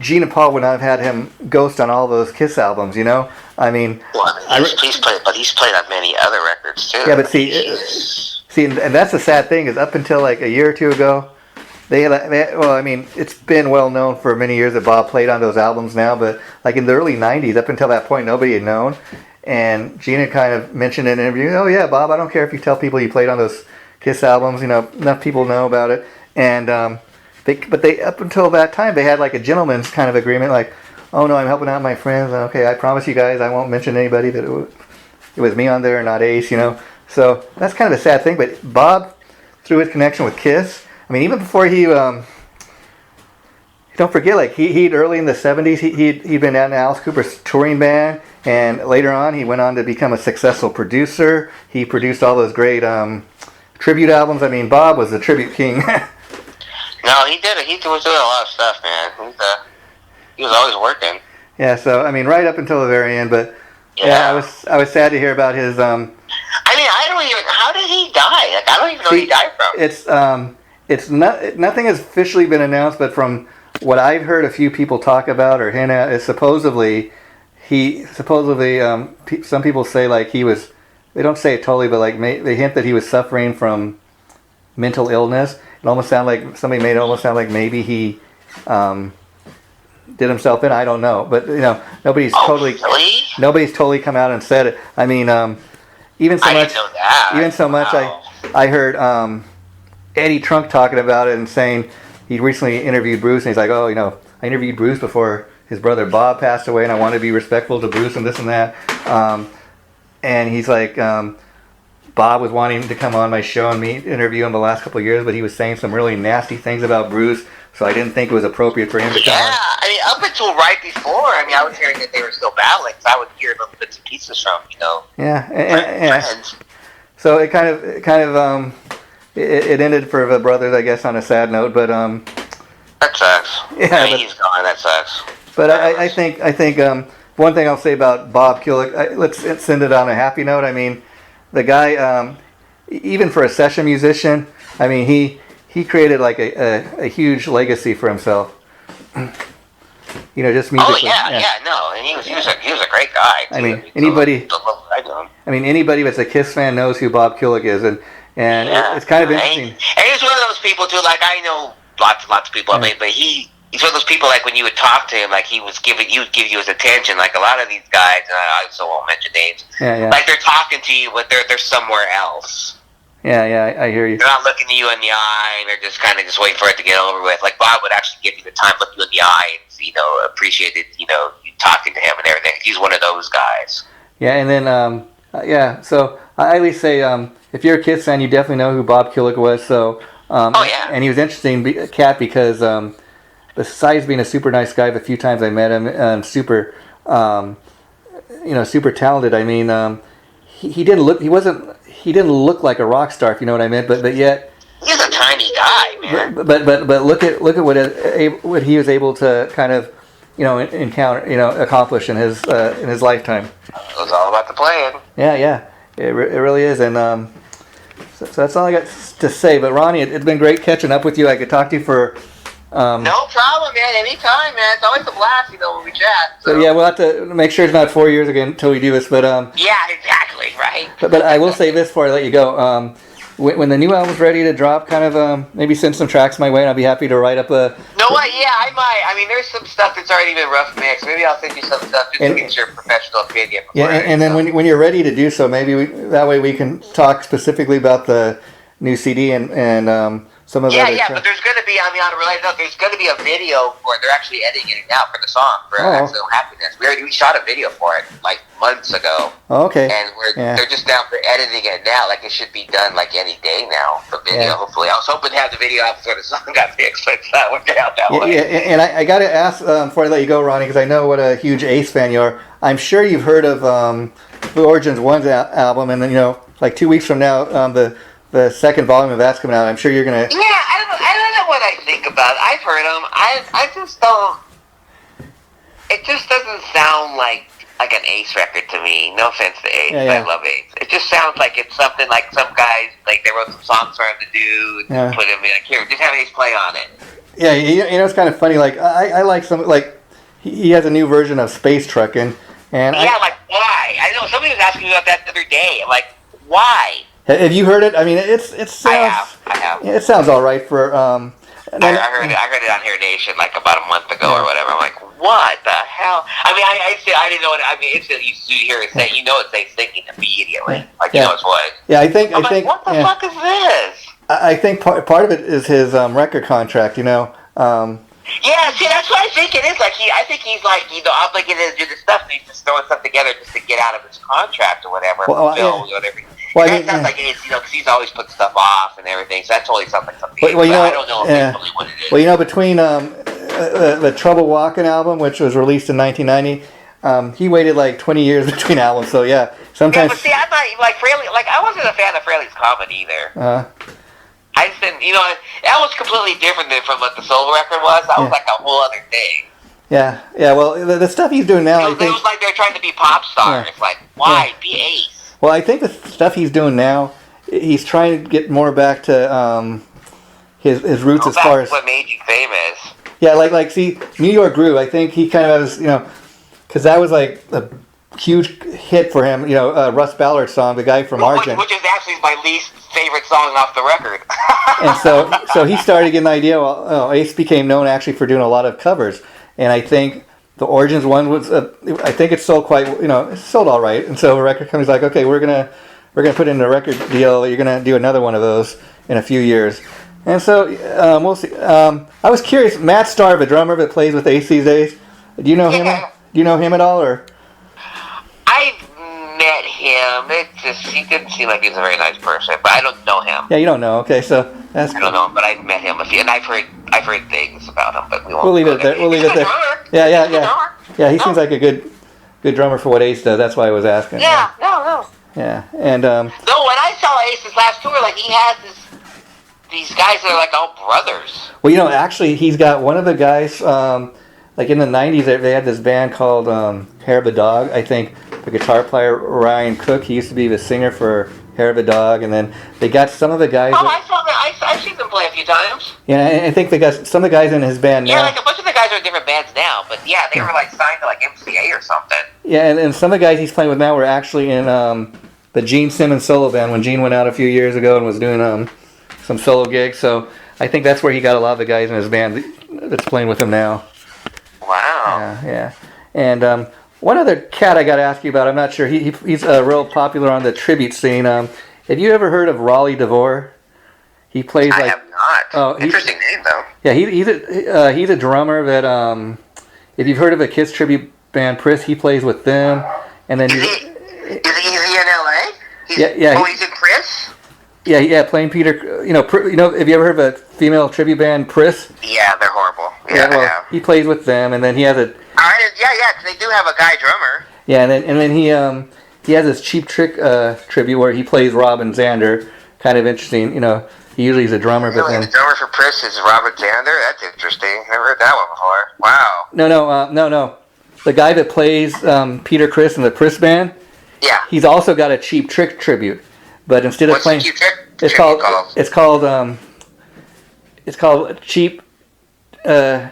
Gene and Paul would not have had him ghost on all those Kiss albums. I mean, he's played on many other records too. Yeah, but See, and that's the sad thing is up until like a year or two ago, it's been well known for many years that Bob played on those albums now, but like in the early 90s, up until that point, nobody had known. And Gene had kind of mentioned in an interview, oh yeah, Bob, I don't care if you tell people you played on those Kiss albums, enough people know about it. And they up until that time, they had like a gentleman's kind of agreement, like, oh no, I'm helping out my friends, and okay, I promise you guys I won't mention anybody that it was me on there, not Ace, So that's kind of a sad thing, but Bob, through his connection with Kiss, I mean, even before he, don't forget, like he'd early in the 70s, he'd been in Alice Cooper's touring band, and later on he went on to become a successful producer. He produced all those great tribute albums. I mean, Bob was the tribute king. No, he did it. He was doing a lot of stuff, man. He was always working. Yeah, so I mean, right up until the very end, but I was sad to hear about his. I don't even. How did he die? Like, I don't even know who he died from. It's nothing has officially been announced, but from what I've heard a few people talk about or hint at is supposedly some people say like he was. They don't say it totally, but like they hint that he was suffering from mental illness. It almost sounded like somebody made it almost sound like maybe he did himself in. I don't know, but nobody's totally come out and said it. I mean, even so much, I heard Eddie Trunk talking about it and saying he recently interviewed Bruce, and he's like, oh, I interviewed Bruce before his brother Bob passed away, and I want to be respectful to Bruce and this and that. And he's like, Bob was wanting to come on my show and interview him the last couple of years, but he was saying some really nasty things about Bruce, so I didn't think it was appropriate for him to come on. Yeah, I mean, up until right before, I was hearing that they were still battling, so I would hear little bits and pieces from, friends. So it kind of it ended for the brothers, I guess, on a sad note, but that sucks. Yeah, he's gone. That sucks. But I think one thing I'll say about Bob Kulick, let's send it on a happy note. I mean, the guy, even for a session musician, I mean, he created like a huge legacy for himself. Just musically. And he was a great guy. Too. I mean, anybody that's a Kiss fan knows who Bob Kulick is, and it's kind of interesting. And he's one of those people too. Like, I know lots of people. I mean, but he's one of those people. Like, when you would talk to him, like he would give you his attention. Like a lot of these guys, and I also won't mention names. Like they're talking to you, but they're somewhere else. Yeah, I hear you. They're not looking you in the eye. They're just kind of just waiting for it to get over with. Like Bob would actually give you the time, look you in the eye, and appreciate it. You talking to him and everything. He's one of those guys. Yeah, and then So I at least say if you're a Kiss fan, you definitely know who Bob Kulick was. So and he was interesting cat because besides being a super nice guy, the few times I met him, super super talented. I mean, he didn't look like a rock star, if you know what I meant. But yet he's a tiny guy, man. But look at what he was able to kind of accomplish in his lifetime. It was all about the playing. Yeah, it really is, and so that's all I got to say. But Ronny, it's been great catching up with you. I could talk to you for. No problem, man. Anytime, man. It's always a blast, when we chat. So yeah, we'll have to make sure it's not 4 years again until we do this. But yeah, exactly, right. But I will say this before I let you go. When the new album's ready to drop, kind of maybe send some tracks my way, and I'll be happy to write up a. No, what? Yeah, I might. I mean, there's some stuff that's already been rough mixed. Maybe I'll send you some stuff just to get your professional opinion. Yeah, and then when you're ready to do so, maybe that way we can talk specifically about the new CD and some of the other but there's going to be, on a related note, there's going to be a video for it. They're actually editing it now for the song, for Accidental Happiness. We shot a video for it, like, months ago. Oh, okay. And they're just down for editing it now. Like, it should be done, like, any day now, the video, hopefully. I was hoping to have the video out before the song got mixed, but it's not working out that way. Yeah, and I got to ask, before I let you go, Ronny, because I know what a huge Ace fan you are. I'm sure you've heard of the Origins 1's album, and then, like 2 weeks from now, the second volume of that's coming out. I'm sure you're going to... Yeah, I don't know what I think about it. I've heard them. I just don't... It just doesn't sound like an Ace record to me. No offense to Ace. I love Ace. It just sounds like it's something like some guys, like they wrote some songs for him to do, and put him in, like, here, just have Ace play on it. Yeah, it's kind of funny. Like, I like some... Like, he has a new version of Space Truckin', and like, why? I know, somebody was asking me about that the other day. I'm like, why? Have you heard it? I mean, it sounds... I have. It sounds all right for... I heard it on Hair Nation like about a month ago or whatever. I'm like, what the hell? I mean, I didn't know what... I mean, instantly you hear it say, it's Ace thinking immediately. Like, it's what? Yeah, I think... What the fuck is this? I think part of it is his record contract, Yeah, see, that's what I think it is. Like, I think he's like, obligated to do this stuff, and he's just throwing stuff together just to get out of his contract or whatever. Whatever. Well, that sounds like it is, because he's always put stuff off and everything. So that totally sounds like something. Well, I don't know officially what it is. Well, between the Trouble Walking album, which was released in 1990, he waited like 20 years between albums. So yeah, sometimes. Yeah, but see, I thought like Frehley, like I wasn't a fan of Frehley's comedy either. I just didn't, that was completely different from what the solo record was. That was like a whole other thing. Yeah. Well, the stuff he's doing now, I think. It was like they're trying to be pop stars. Like, why be Ace? Well, I think the stuff he's doing now, he's trying to get more back to his roots as far as what made you famous. Yeah, like see, New York Groove. I think he kind of has, because that was like a huge hit for him. Russ Ballard's song, the guy from Argent, which is actually my least favorite song off the record. And so he started getting the idea. Well, Ace became known actually for doing a lot of covers, and I think the Origins one was. I think it sold quite. It sold all right, and so the record company's like, okay, we're gonna put in a record deal. You're gonna do another one of those in a few years, and so we'll see. I was curious. Matt Starr, the drummer that plays with Ace these days. Do you know him? Do you know him at all, or? I met him. He didn't seem like he was a very nice person, but I don't know him. Yeah, you don't know. Okay, so that's. I don't know him, but I met him a few, and I've heard things about him, but we won't. We'll leave it there. We'll leave it there. Yeah. He seems like a good drummer for what Ace does. That's why I was asking. Yeah. No. Yeah, and no, when I saw Ace's last tour, like he has these guys that are like all brothers. Well, actually, he's got one of the guys. Like in the 90s, they had this band called Hair of a Dog. I think the guitar player Ryan Cook, he used to be the singer for Hair of a Dog, and then they got some of the guys. Oh, I saw that. I've seen them play a few times. Yeah, I think they got some of the guys in his band now. Yeah, like a bunch of the guys are in different bands now, but yeah, they were like signed to like MCA or something. Yeah, and some of the guys he's playing with now were actually in the Gene Simmons solo band when Gene went out a few years ago and was doing some solo gigs. So I think that's where he got a lot of the guys in his band that's playing with him now. Wow. Yeah. And one other cat I got to ask you about, I'm not sure. He's real popular on the tribute scene. Have you ever heard of Raleigh DeVore? He plays I like. have not. Oh, Interesting name though. Yeah, he's a drummer that if you've heard of a Kiss tribute band, Priss, he plays with them, and then Is he in LA? Yeah. He's in Priss? Yeah, playing Peter. Have you ever heard of a female tribute band, Priss? Yeah, they're horrible. Yeah, I have. He plays with them, and then he has a. Yeah, 'cause they do have a guy drummer. Yeah, and then he has this Cheap Trick tribute where he plays Robin Zander. Kind of interesting, He usually is a drummer, but then the drummer for Priss is Robin Zander. That's interesting. Never heard that one before. Wow. No. The guy that plays Peter Criss in the Priss band. Yeah. He's also got a Cheap Trick tribute, but instead of playing, Cheap Trick? it's called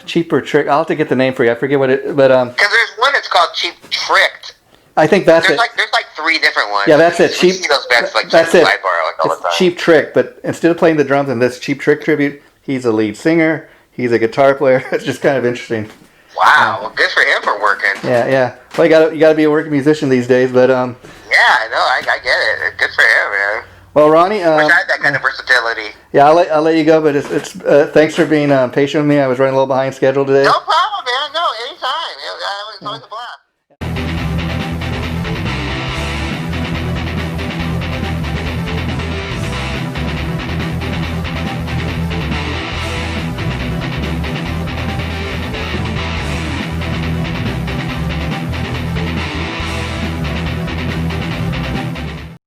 Cheaper Trick. I'll have to get the name for you. I forget what it, but because there's one that's called Cheap Tricked. I think that's it. There's like 3 different ones. Yeah, that's it. We see those bands like that's it. Sidebar like all the time. Cheap Trick, but instead of playing the drums in this Cheap Trick tribute, he's a lead singer. He's a guitar player. It's just kind of interesting. Wow, well, good for him for working. Yeah. Well, you gotta be a working musician these days, but Yeah, I know. I get it. Good for him, man. Well, Ronny, Wish I had that kind of versatility. Yeah, I'll let you go, but it's thanks for being patient with me. I was running a little behind schedule today. No problem, man. No, anytime. It's always a blast.